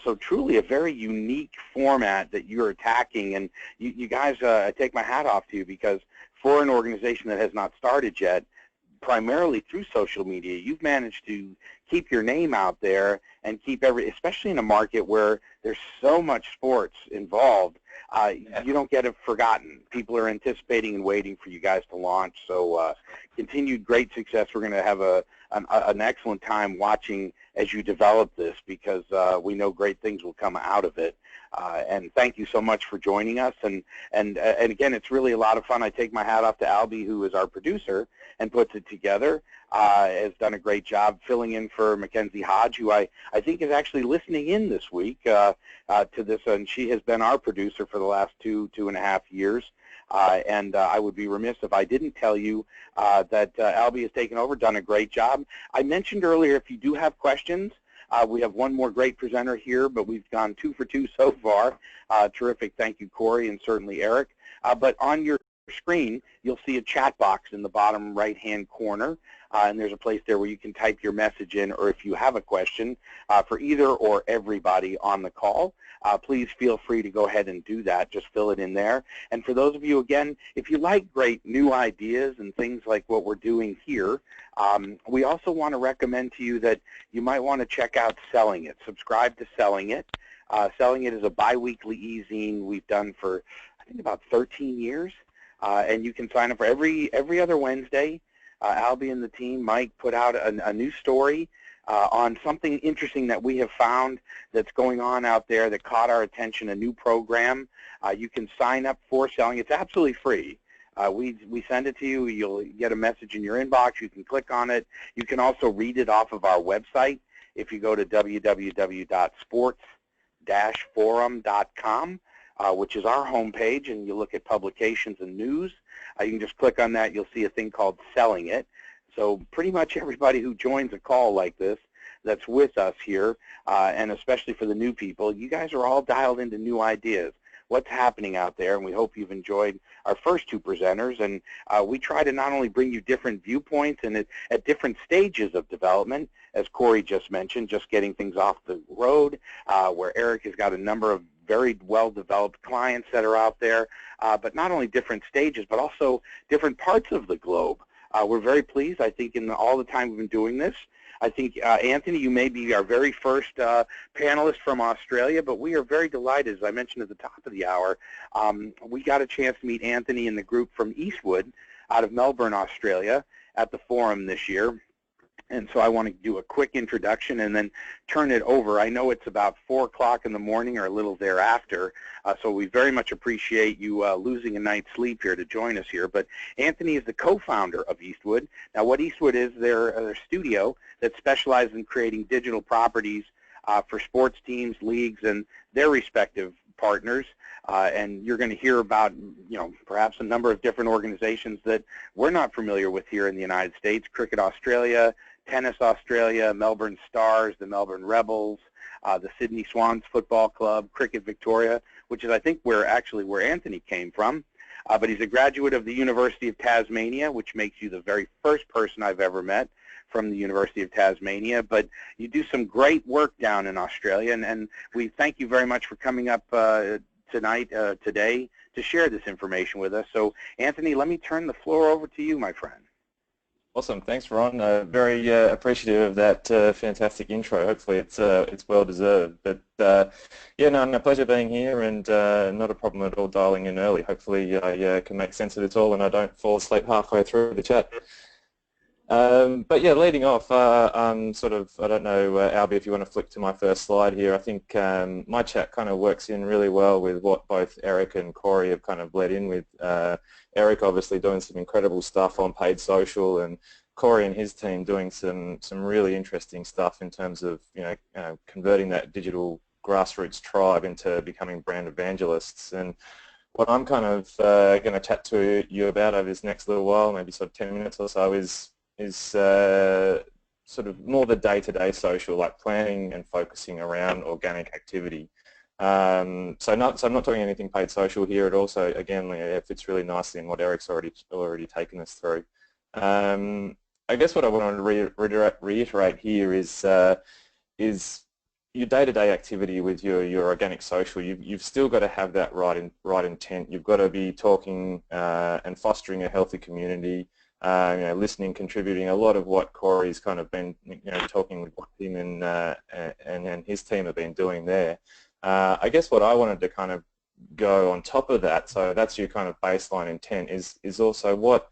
So truly a very unique format that you're attacking, and you guys, I take my hat off to you, because for an organization that has not started yet, primarily through social media, you've managed to keep your name out there and keep especially in a market where there's so much sports involved, you don't get it forgotten. People are anticipating and waiting for you guys to launch. So continued great success. We're going to have an excellent time watching as you develop this, because we know great things will come out of it. And thank you so much for joining us. And again, it's really a lot of fun. I take my hat off to Albie, who is our producer and puts it together. Has done a great job filling in for Mackenzie Hodge, who I think is actually listening in this week to this, and she has been our producer for the last 2.5 years. And I would be remiss if I didn't tell you that Albie has taken over, done a great job. I mentioned earlier, if you do have questions, we have one more great presenter here, but we've gone 2 for 2 so far. Terrific. Thank you, Corey, and certainly Eric. But on your screen, you'll see a chat box in the bottom right-hand corner, and there's a place there where you can type your message in, or if you have a question for either or everybody on the call, please feel free to go ahead and do that. Just fill it in there. And for those of you, again, if you like great new ideas and things like what we're doing here, we also want to recommend to you that you might want to check out Selling It. Subscribe to Selling It. Selling It is a bi-weekly e-zine we've done for, I think, about 13 years. And you can sign up for every other Wednesday. Albie and the team, Mike, put out a new story on something interesting that we have found that's going on out there that caught our attention, a new program. You can sign up for Selling. It's absolutely free. We send it to you. You'll get a message in your inbox. You can click on it. You can also read it off of our website. If you go to www.sports-forum.com, which is our homepage, and you look at publications and news, you can just click on that. You'll see a thing called Selling It. So pretty much everybody who joins a call like this that's with us here, and especially for the new people, you guys are all dialed into new ideas. What's happening out there, and we hope you've enjoyed our first two presenters. And we try to not only bring you different viewpoints and at different stages of development, as Corey just mentioned, just getting things off the road, where Eric has got a number of very well-developed clients that are out there, but not only different stages, but also different parts of the globe. We're very pleased, I think, in all the time we've been doing this. I think, Anthony, you may be our very first panelist from Australia, but we are very delighted, as I mentioned at the top of the hour. We got a chance to meet Anthony and the group from Eastwood out of Melbourne, Australia, at the forum this year. And so I want to do a quick introduction and then turn it over. I know it's about 4 o'clock in the morning or a little thereafter, so we very much appreciate you losing a night's sleep here to join us here. But Anthony is the co-founder of Eastwood. Now, what Eastwood is, they're a studio that specializes in creating digital properties for sports teams, leagues, and their respective partners. And you're going to hear about, perhaps a number of different organizations that we're not familiar with here in the United States: Cricket Australia, Tennis Australia, Melbourne Stars, the Melbourne Rebels, the Sydney Swans Football Club, Cricket Victoria, which is, I think, where Anthony came from. But he's a graduate of the University of Tasmania, which makes you the very first person I've ever met from the University of Tasmania. But you do some great work down in Australia, and we thank you very much for coming up today to share this information with us. So, Anthony, let me turn the floor over to you, my friend. Awesome, thanks, Ron. Very appreciative of that fantastic intro. Hopefully, it's well deserved. But yeah, no, pleasure being here, and not a problem at all dialing in early. Hopefully, I can make sense of it all, and I don't fall asleep halfway through the chat. But yeah, leading off, I don't know, Albie, if you want to flick to my first slide here. I think my chat kind of works in really well with what both Eric and Corey have kind of led in with. Eric obviously doing some incredible stuff on paid social, and Corey and his team doing some really interesting stuff in terms of converting that digital grassroots tribe into becoming brand evangelists. And what I'm kind of going to chat to you about over this next little while, maybe sort of 10 minutes or so, is sort of more the day-to-day social, like planning and focusing around organic activity. So I'm not talking anything paid social here. It also, again, it fits really nicely in what Eric's already taken us through. I guess what I want to reiterate here is your day-to-day activity with your organic social. You've still got to have that right intent. You've got to be talking and fostering a healthy community. Listening, contributing. A lot of what Corey's kind of been, talking with him and his team have been doing there. I guess what I wanted to kind of go on top of that, so that's your kind of baseline intent, is also what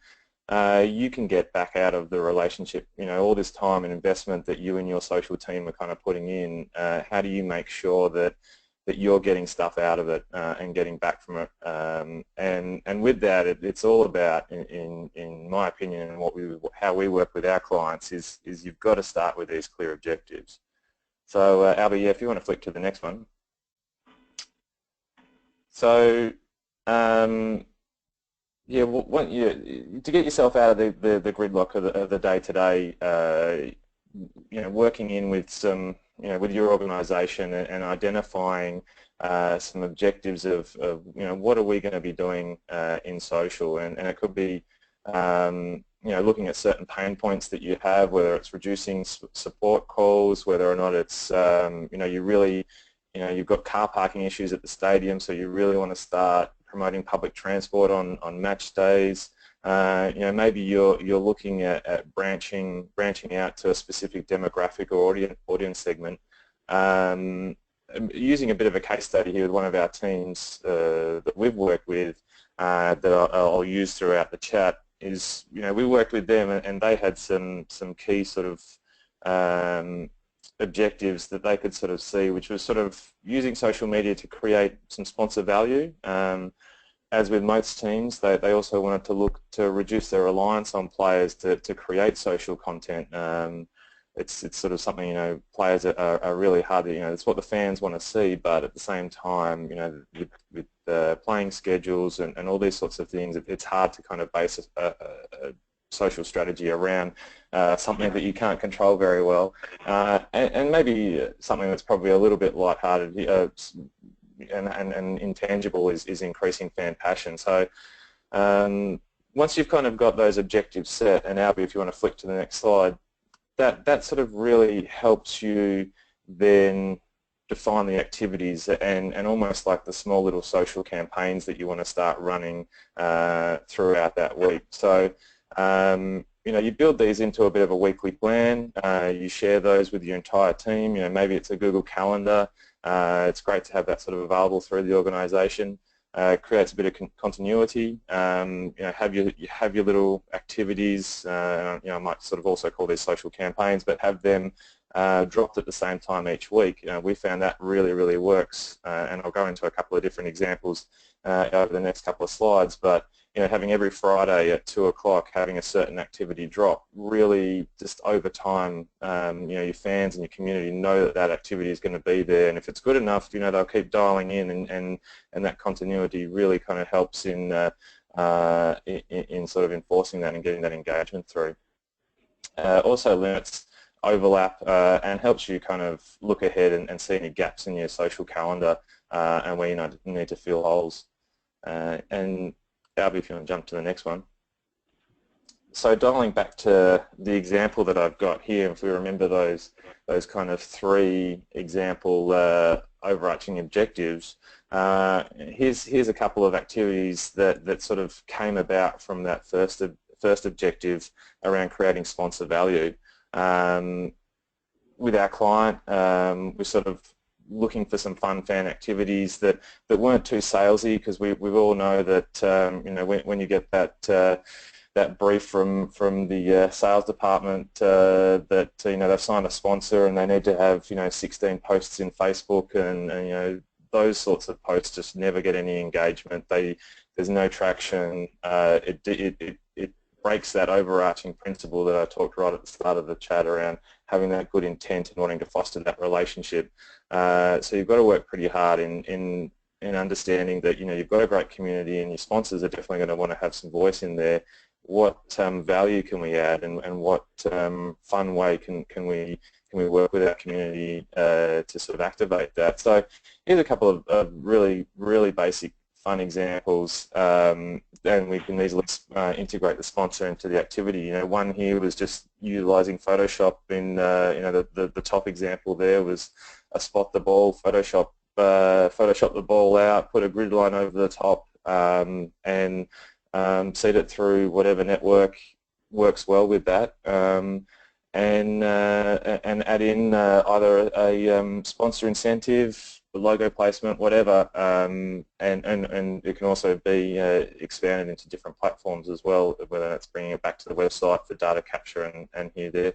you can get back out of the relationship. All this time and investment that you and your social team are kind of putting in. How do you make sure that you're getting stuff out of it and getting back from it? And with that, it's all about, in my opinion, and how we work with our clients is you've got to start with these clear objectives. So, Albie, yeah, if you want to flick to the next one. So, yeah, to get yourself out of the gridlock of the day-to-day, working in with some, with your organisation and identifying some objectives of what are we going to be doing in social, and it could be looking at certain pain points that you have, whether it's reducing support calls, whether or not it's you've got car parking issues at the stadium, so you really want to start promoting public transport on match days. Maybe you're looking at branching out to a specific demographic or audience segment. Using a bit of a case study here with one of our teams that we've worked with that I'll use throughout the chat is, we worked with them and they had some key sort of objectives that they could sort of see, which was sort of using social media to create some sponsor value. As with most teams, they also wanted to look to reduce their reliance on players to create social content. It's sort of something, players are really hard to, it's what the fans want to see, but at the same time, with playing schedules and all these sorts of things, it's hard to kind of base a social strategy around something that you can't control very well, and maybe something that's probably a little bit lighthearted and intangible is increasing fan passion. So once you've kind of got those objectives set, and Albie, if you want to flick to the next slide, that sort of really helps you then define the activities and almost like the small little social campaigns that you want to start running throughout that week. So you build these into a bit of a weekly plan. You share those with your entire team. Maybe it's a Google Calendar. It's great to have that sort of available through the organisation. Creates a bit of continuity. Have your little activities. I might sort of also call these social campaigns, but have them dropped at the same time each week. We found that really works, and I'll go into a couple of different examples over the next couple of slides. But having every Friday at 2 o'clock having a certain activity drop, really just over time, your fans and your community know that activity is going to be there, and if it's good enough, they'll keep dialing in, and that continuity really kind of helps in sort of enforcing that and getting that engagement through. Also limits overlap and helps you kind of look ahead and see any gaps in your social calendar and where you need to fill holes. And Albie, if you want to jump to the next one. So dialing back to the example that I've got here, if we remember those kind of 3 example overarching objectives, here's a couple of activities that sort of came about from that first objective around creating sponsor value. With our client, we're sort of looking for some fun fan activities that weren't too salesy, because we all know that when you get that brief from the sales department that they've signed a sponsor and they need to have 16 posts in Facebook, and those sorts of posts just never get any engagement. There's no traction. It breaks that overarching principle that I talked right at the start of the chat around having that good intent and wanting to foster that relationship. So you've got to work pretty hard in understanding that you've got a great community, and your sponsors are definitely going to want to have some voice in there. What value can we add, and what fun way can we work with our community to sort of activate that? So here's a couple of really basic fun examples, and we can easily integrate the sponsor into the activity. One here was just utilising Photoshop. In the top example there was a spot the ball, Photoshop the ball out, put a grid line over the top, and seed it through whatever network works well with that, and add in either a sponsor incentive, logo placement, whatever, and it can also be expanded into different platforms as well, whether that's bringing it back to the website for data capture and here there.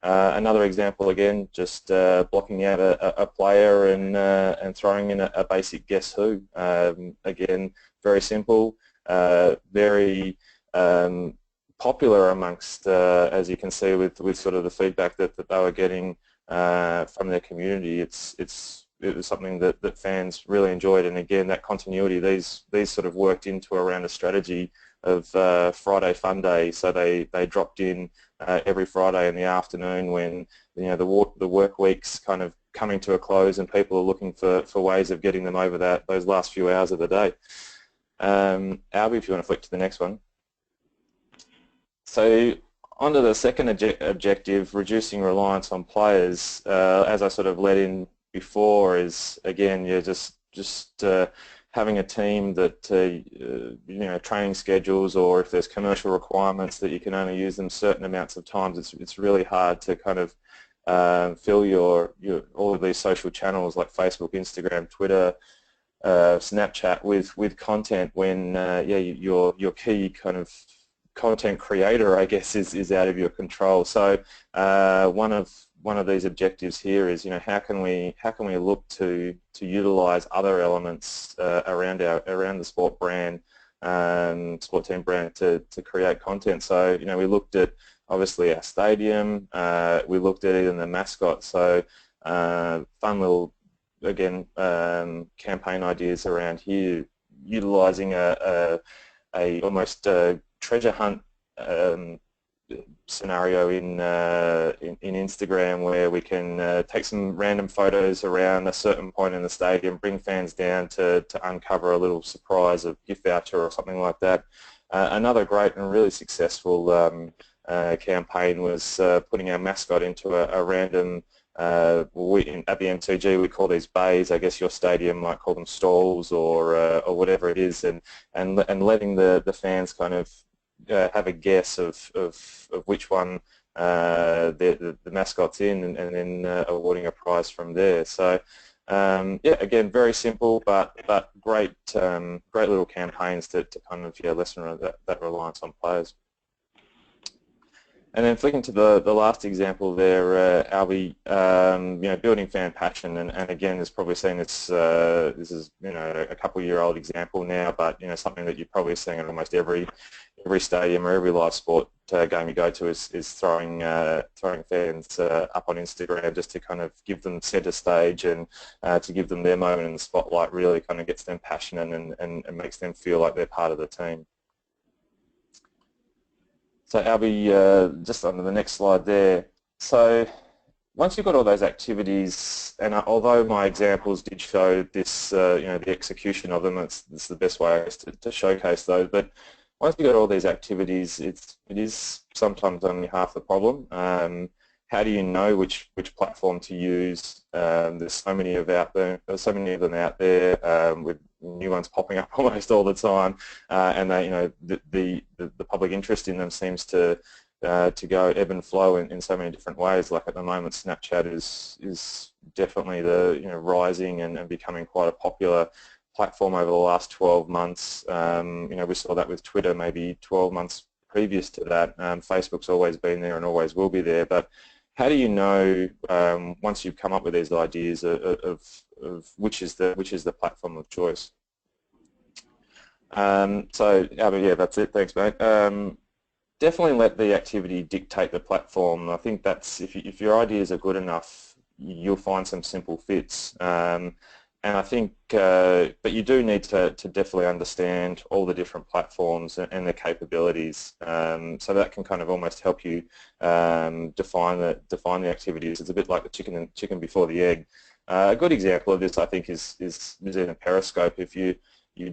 Another example, again, just blocking out a player and throwing in a basic guess who. Again, very simple, very popular amongst, as you can see with sort of the feedback that they were getting from their community. It was something that fans really enjoyed, and again, that continuity, these sort of worked into around a strategy of Friday Fun Day. So they dropped in every Friday in the afternoon when the work weeks kind of coming to a close and people are looking for ways of getting them over those last few hours of the day. Albie, if you want to flick to the next one. So onto the second objective, reducing reliance on players. As I sort of led in before, is again, you're just having a team that training schedules, or if there's commercial requirements that you can only use them certain amounts of times, it's really hard to kind of fill your all of these social channels like Facebook, Instagram, Twitter, Snapchat with content when your key kind of content creator, I guess, is out of your control. So one of these objectives here is, how can we look to utilize other elements around the sport brand, sport team brand to create content. So we looked at obviously our stadium, we looked at even the mascot. So fun little, again, campaign ideas around here, utilizing a almost treasure hunt scenario in Instagram, where we can take some random photos around a certain point in the stadium, bring fans down to uncover a little surprise, a gift voucher or something like that. Another great and really successful campaign was putting our mascot into a random, at the MCG we call these bays, I guess your stadium might call them stalls or whatever it is, and letting the fans kind of have a guess of which one the mascot's in, and then awarding a prize from there. So yeah, again, very simple but great little campaigns to kind of lessen that reliance on players. And then flicking to the last example there, Albie, building fan passion, and again, it's probably seen this is a couple-year-old example now, but something that you're probably seeing at almost every stadium or every live sport game you go to is throwing fans up on Instagram, just to kind of give them centre stage and to give them their moment in the spotlight. Really kind of gets them passionate and makes them feel like they're part of the team. So Albie, just on the next slide there. So once you've got all those activities, and although my examples did show this, the execution of them, it's the best way to showcase those. But once you've got all these activities, it is sometimes only half the problem. How do you know which platform to use? There's so many of them out there, with new ones popping up almost all the time, and they, the public interest in them seems to go ebb and flow in so many different ways. Like at the moment, Snapchat is definitely rising and becoming quite a popular platform over the last 12 months. We saw that with Twitter maybe 12 months previous to that. Facebook's always been there and always will be there, but how do you know once you've come up with these ideas of which is the platform of choice? So Albert, yeah, that's it. Thanks, mate. Definitely let the activity dictate the platform. I think that's if your ideas are good enough, you'll find some simple fits. And I think, but you do need to definitely understand all the different platforms and their capabilities. So that can kind of almost help you define the activities. It's a bit like the chicken before the egg. A good example of this, I think, is in Periscope. If you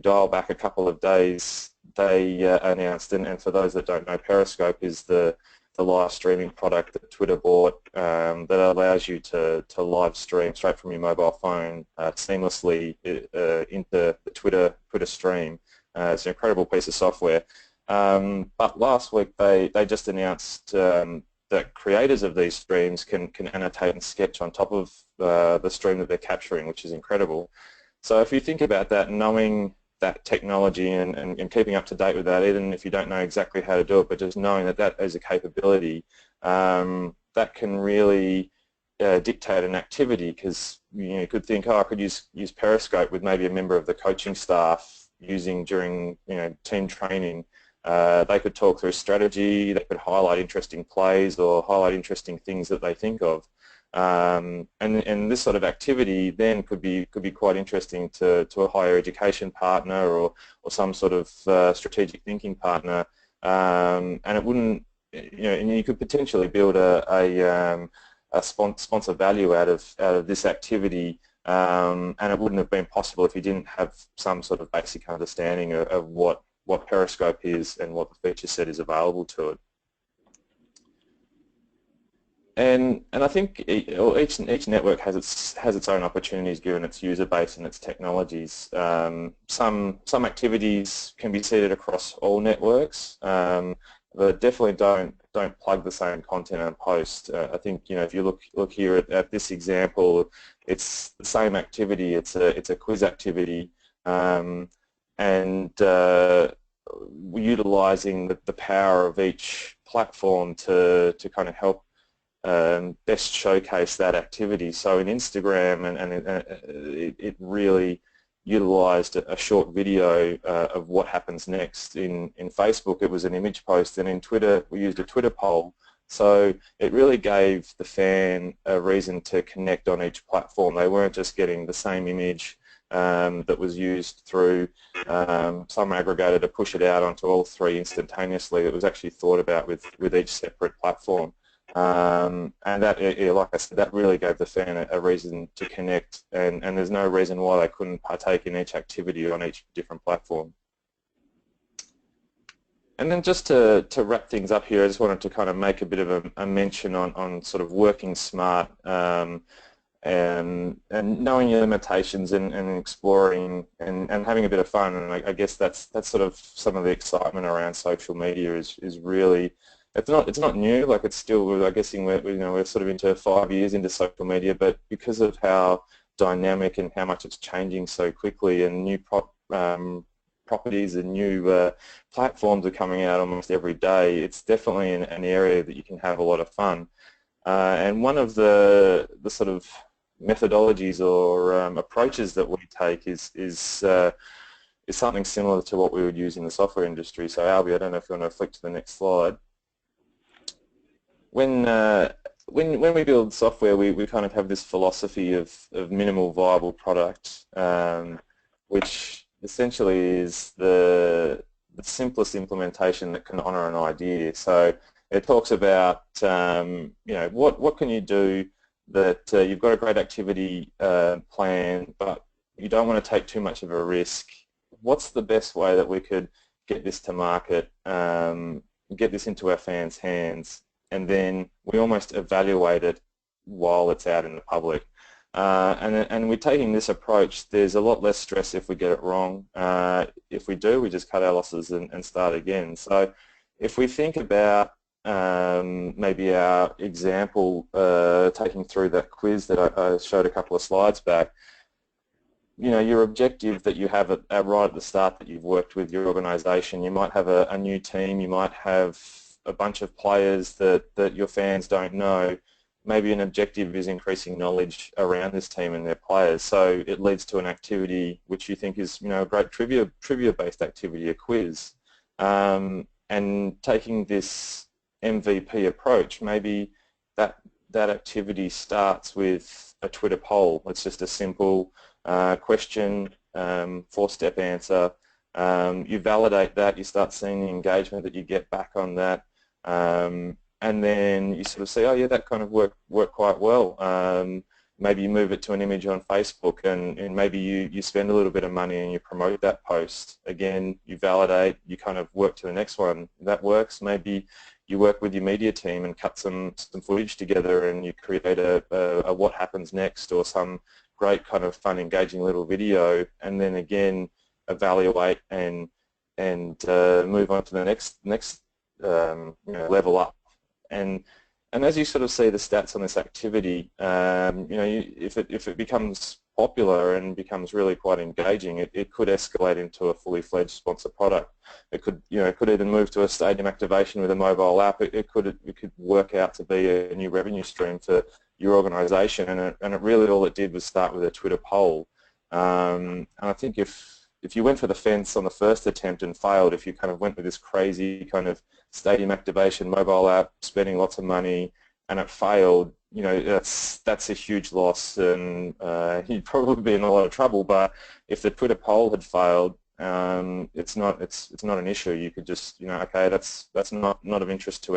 dial back a couple of days, they announced, and for those that don't know, Periscope is the live streaming product that Twitter bought, that allows you to live stream straight from your mobile phone seamlessly into the Twitter stream. It's an incredible piece of software. But last week they just announced that creators of these streams can annotate and sketch on top of the stream that they're capturing, which is incredible. So if you think about that, knowing that technology and keeping up to date with that, even if you don't know exactly how to do it, but just knowing that is a capability, that can really dictate an activity, because you could think, oh, I could use Periscope with maybe a member of the coaching staff using during team training. They could talk through strategy, they could highlight interesting plays or highlight interesting things that they think of. And this sort of activity then could be quite interesting to a higher education partner or some sort of strategic thinking partner, and it wouldn't, and you could potentially build a sponsor value out of this activity, and it wouldn't have been possible if you didn't have some sort of basic understanding of what Periscope is and what the feature set is available to it. And I think each network has its own opportunities given its user base and its technologies. Some activities can be seeded across all networks, but definitely don't plug the same content and post. I think if you look here at this example, it's the same activity. It's a quiz activity, and utilizing the power of each platform to kind of help best showcase that activity. So in Instagram, it really utilized a short video of what happens next. In Facebook, it was an image post, and in Twitter, we used a Twitter poll. So it really gave the fan a reason to connect on each platform. They weren't just getting the same image that was used through some aggregator to push it out onto all three instantaneously. It was actually thought about with each separate platform. And that, like I said, that really gave the fan a reason to connect, and there's no reason why they couldn't partake in each activity on each different platform. And then just to wrap things up here, I just wanted to kind of make a bit of a mention on sort of working smart and knowing your limitations and exploring and having a bit of fun. And I guess that's sort of some of the excitement around social media is really. It's not new. Like, it's still, I'm guessing we're sort of into 5 years into social media, but because of how dynamic and how much it's changing so quickly, and new properties and new platforms are coming out almost every day, it's definitely an area that you can have a lot of fun. And one of the sort of methodologies or approaches that we take is something similar to what we would use in the software industry. So Albie, I don't know if you want to flick to the next slide. When we build software, we kind of have this philosophy of minimal viable product, which essentially is the simplest implementation that can honour an idea. So it talks about what can you do that you've got a great activity plan, but you don't want to take too much of a risk. What's the best way that we could get this to market, get this into our fans' hands? And then we almost evaluate it while it's out in the public. And we're taking this approach. There's a lot less stress if we get it wrong. If we do, we just cut our losses and start again. So if we think about maybe our example, taking through that quiz that I showed a couple of slides back, your objective that you have right at the start that you've worked with your organisation, you might have a new team, you might have a bunch of players that your fans don't know. Maybe an objective is increasing knowledge around this team and their players. So it leads to an activity which you think is a great trivia-based activity, a quiz. And taking this MVP approach, maybe that activity starts with a Twitter poll. It's just a simple question, 4-step answer. You validate that, you start seeing the engagement that you get back on that. And then you sort of say, oh yeah, that kind of worked quite well. Maybe you move it to an image on Facebook, and maybe you spend a little bit of money and you promote that post. Again, you validate, you kind of work to the next one. That works. Maybe you work with your media team and cut some footage together, and you create a what happens next, or some great kind of fun, engaging little video, and then again evaluate and move on to the next level up. And as you sort of see the stats on this activity, if it becomes popular and becomes really quite engaging, it could escalate into a fully fledged sponsor product. It could even move to a stadium activation with a mobile app. It could work out to be a new revenue stream for your organisation. And it really, all it did was start with a Twitter poll. And I think if you went for the fence on the first attempt and failed, if you kind of went with this crazy kind of stadium activation mobile app, spending lots of money, and it failed, that's a huge loss, and you'd probably be in a lot of trouble. But if the Twitter poll had failed, it's not an issue. You could just, okay, that's not of interest to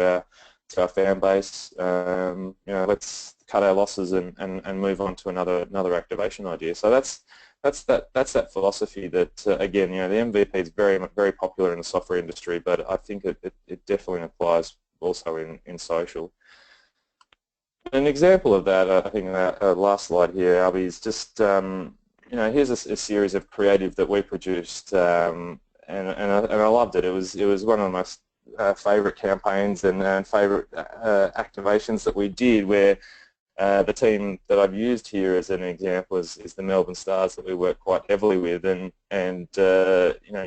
to our fan base. Let's cut our losses and move on to another activation idea. So that's that philosophy that again, the MVP is very popular in the software industry, but I think it definitely applies also in social. An example of that, I think that last slide here, Albie, is just here's a series of creative that we produced, and I loved it. It was one of my favourite campaigns and favourite activations that we did, where the team that I've used here as an example is the Melbourne Stars that we work quite heavily with, and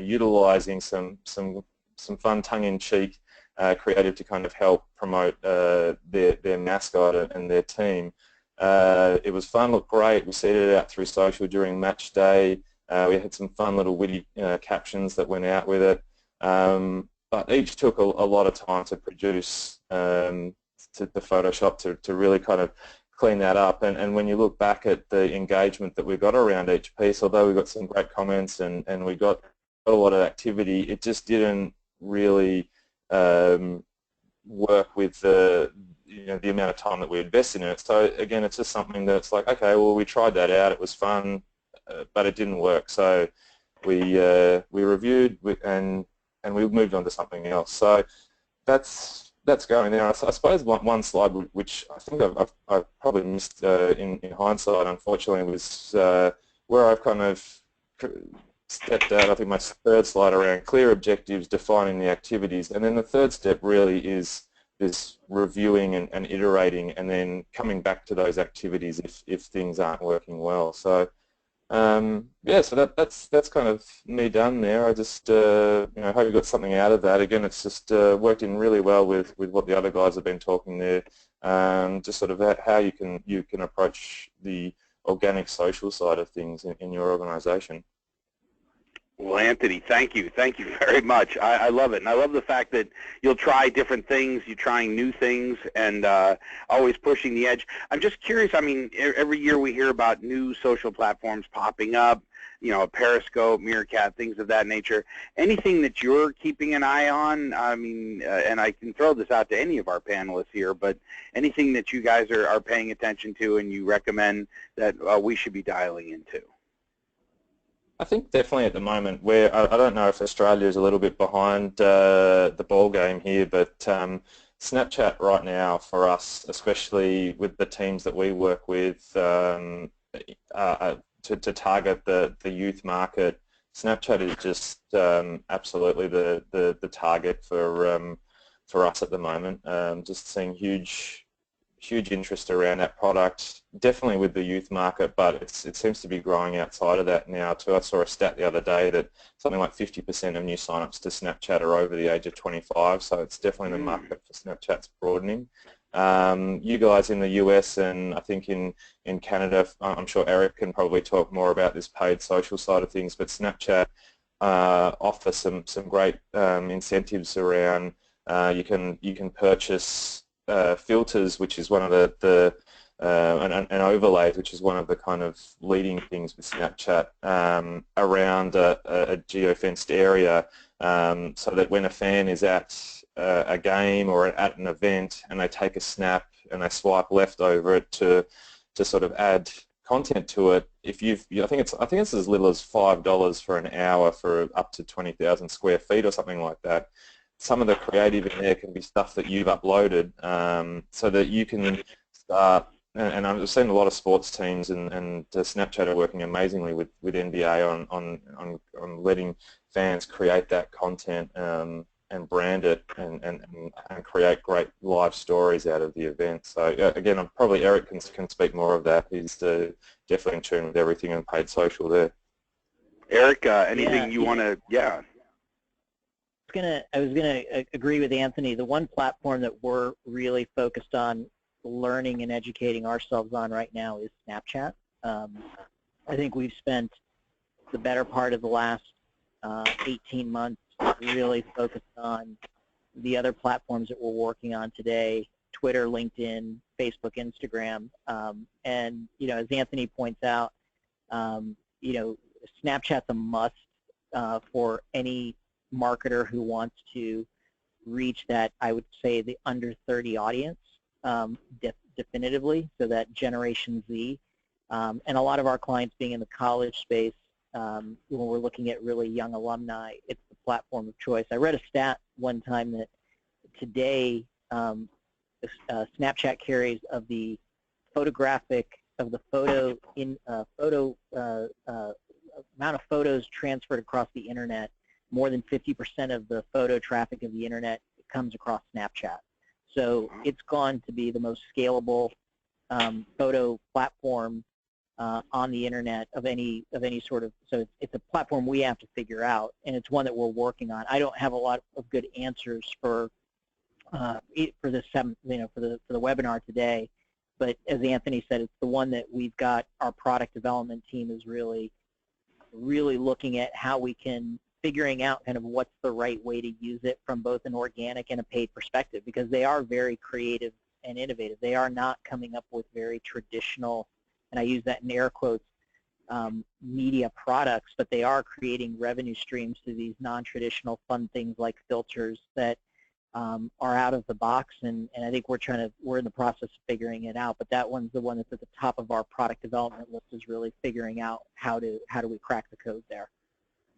utilising some fun tongue-in-cheek creative to kind of help promote their mascot and their team. It was fun, looked great. We seeded it out through social during match day. We had some fun little witty captions that went out with it. But each took a lot of time to produce, to Photoshop to really kind of clean that up. And when you look back at the engagement that we got around each piece, although we got some great comments and we got a lot of activity, it just didn't really work with the amount of time that we invested in it. So again, it's just something that's like, okay, well, we tried that out, it was fun, but it didn't work. So we reviewed and we moved on to something else. So that's going there. I suppose one slide which I think I've probably missed in hindsight, unfortunately, was where I've kind of stepped out. I think my third slide around clear objectives, defining the activities, and then the third step really is this reviewing and iterating, and then coming back to those activities if things aren't working well. So yeah, so that's kind of me done there. I just hope you got something out of that. Again, it's just worked in really well with what the other guys have been talking there. Just sort of how you can approach the organic social side of things in your organisation. Well, Anthony, thank you very much. I love it, and I love the fact that you'll try different things, you're trying new things, and always pushing the edge. I'm just curious, I mean, every year we hear about new social platforms popping up, Periscope, Meerkat, things of that nature. Anything that you're keeping an eye on? I mean, and I can throw this out to any of our panelists here, but anything that you guys are paying attention to and you recommend that we should be dialing into? I think definitely at the moment, where I don't know if Australia is a little bit behind the ball game here, but Snapchat right now for us, especially with the teams that we work with, to target the youth market, Snapchat is just absolutely the target for us at the moment. Just seeing huge interest around that product, definitely with the youth market, but it seems to be growing outside of that now too. I saw a stat the other day that something like 50% of new sign-ups to Snapchat are over the age of 25, so it's definitely the market for Snapchat's broadening. You guys in the US and I think in Canada, I'm sure Eric can probably talk more about this paid social side of things, but Snapchat offers some great incentives around you can purchase filters, which is one of an overlay, which is one of the kind of leading things with Snapchat around a geo-fenced area, so that when a fan is at a game or at an event and they take a snap and they swipe left over it to sort of add content to it, I think it's as little as $5 for an hour for up to 20,000 square feet or something like that. Some of the creative in there can be stuff that you've uploaded, so that you can start, and I've seen a lot of sports teams and Snapchat are working amazingly with NBA on letting fans create that content and brand it and create great live stories out of the event. So again, probably Eric can speak more of that. He's definitely in tune with everything in paid social there. Eric, anything you want to, yeah. I was gonna agree with Anthony. The one platform that we're really focused on learning and educating ourselves on right now is Snapchat. I think we've spent the better part of the last 18 months really focused on the other platforms that we're working on today: Twitter, LinkedIn, Facebook, Instagram, and as Anthony points out, Snapchat's a must for any marketer who wants to reach that, I would say, the under 30 audience definitively, so that Generation Z. And a lot of our clients being in the college space, when we're looking at really young alumni, it's the platform of choice. I read a stat one time that today Snapchat carries of the amount of photos transferred across the internet, more than 50% of the photo traffic of the internet comes across Snapchat. So it's gone to be the most scalable photo platform on the internet of any sort of. So it's a platform we have to figure out, and it's one that we're working on. I don't have a lot of good answers for this for the webinar today, but as Anthony said, it's the one that we've got. Our product development team is really looking at how we can figuring out kind of what's the right way to use it from both an organic and a paid perspective, because they are very creative and innovative. They are not coming up with very traditional, and I use that in air quotes, media products, but they are creating revenue streams to these non-traditional fun things like filters that are out of the box, and I think we're in the process of figuring it out. But that one's the one that's at the top of our product development list, is really figuring out how do we crack the code there.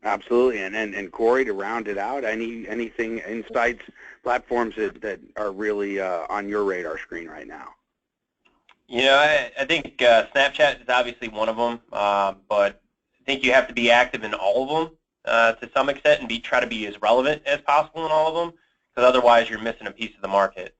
Absolutely, and Corey, to round it out, anything insights platforms that are really on your radar screen right now? You know, I think Snapchat is obviously one of them, but I think you have to be active in all of them to some extent, and try to be as relevant as possible in all of them, because otherwise you're missing a piece of the market.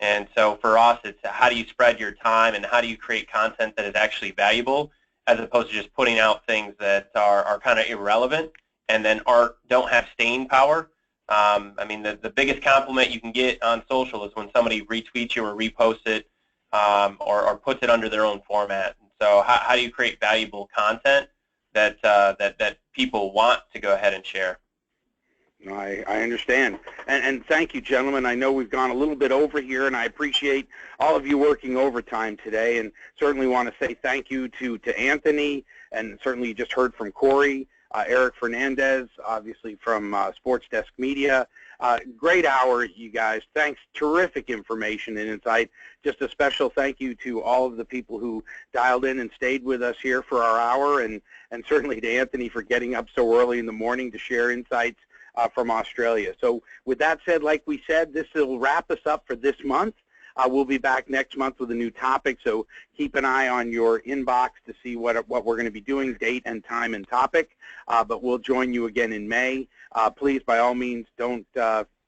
And so for us, it's how do you spread your time and how do you create content that is actually valuable, as opposed to just putting out things that are kind of irrelevant and then don't have staying power. I mean, the biggest compliment you can get on social is when somebody retweets you or reposts it or puts it under their own format. And so how do you create valuable content that people want to go ahead and share? No, I understand. And thank you, gentlemen. I know we've gone a little bit over here, and I appreciate all of you working overtime today, and certainly want to say thank you to Anthony, and certainly you just heard from Corey, Eric Fernandez, obviously from Sports Desk Media. Great hour, you guys. Thanks. Terrific information and insight. Just a special thank you to all of the people who dialed in and stayed with us here for our hour, and certainly to Anthony for getting up so early in the morning to share insights from Australia. So with that said, like we said, this will wrap us up for this month. We'll be back next month with a new topic, so keep an eye on your inbox to see what we're going to be doing, date and time and topic. But we'll join you again in May. Please, by all means, don't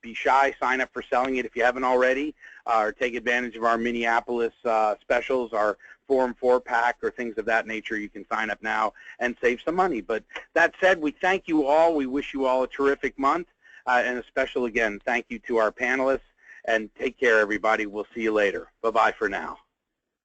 be shy. Sign up for Selling It if you haven't already, or take advantage of our Minneapolis specials, our Forum 4-pack, or things of that nature. You can sign up now and save some money. But that said, we thank you all. We wish you all a terrific month, and a special, again, thank you to our panelists. And take care, everybody. We'll see you later. Bye-bye for now.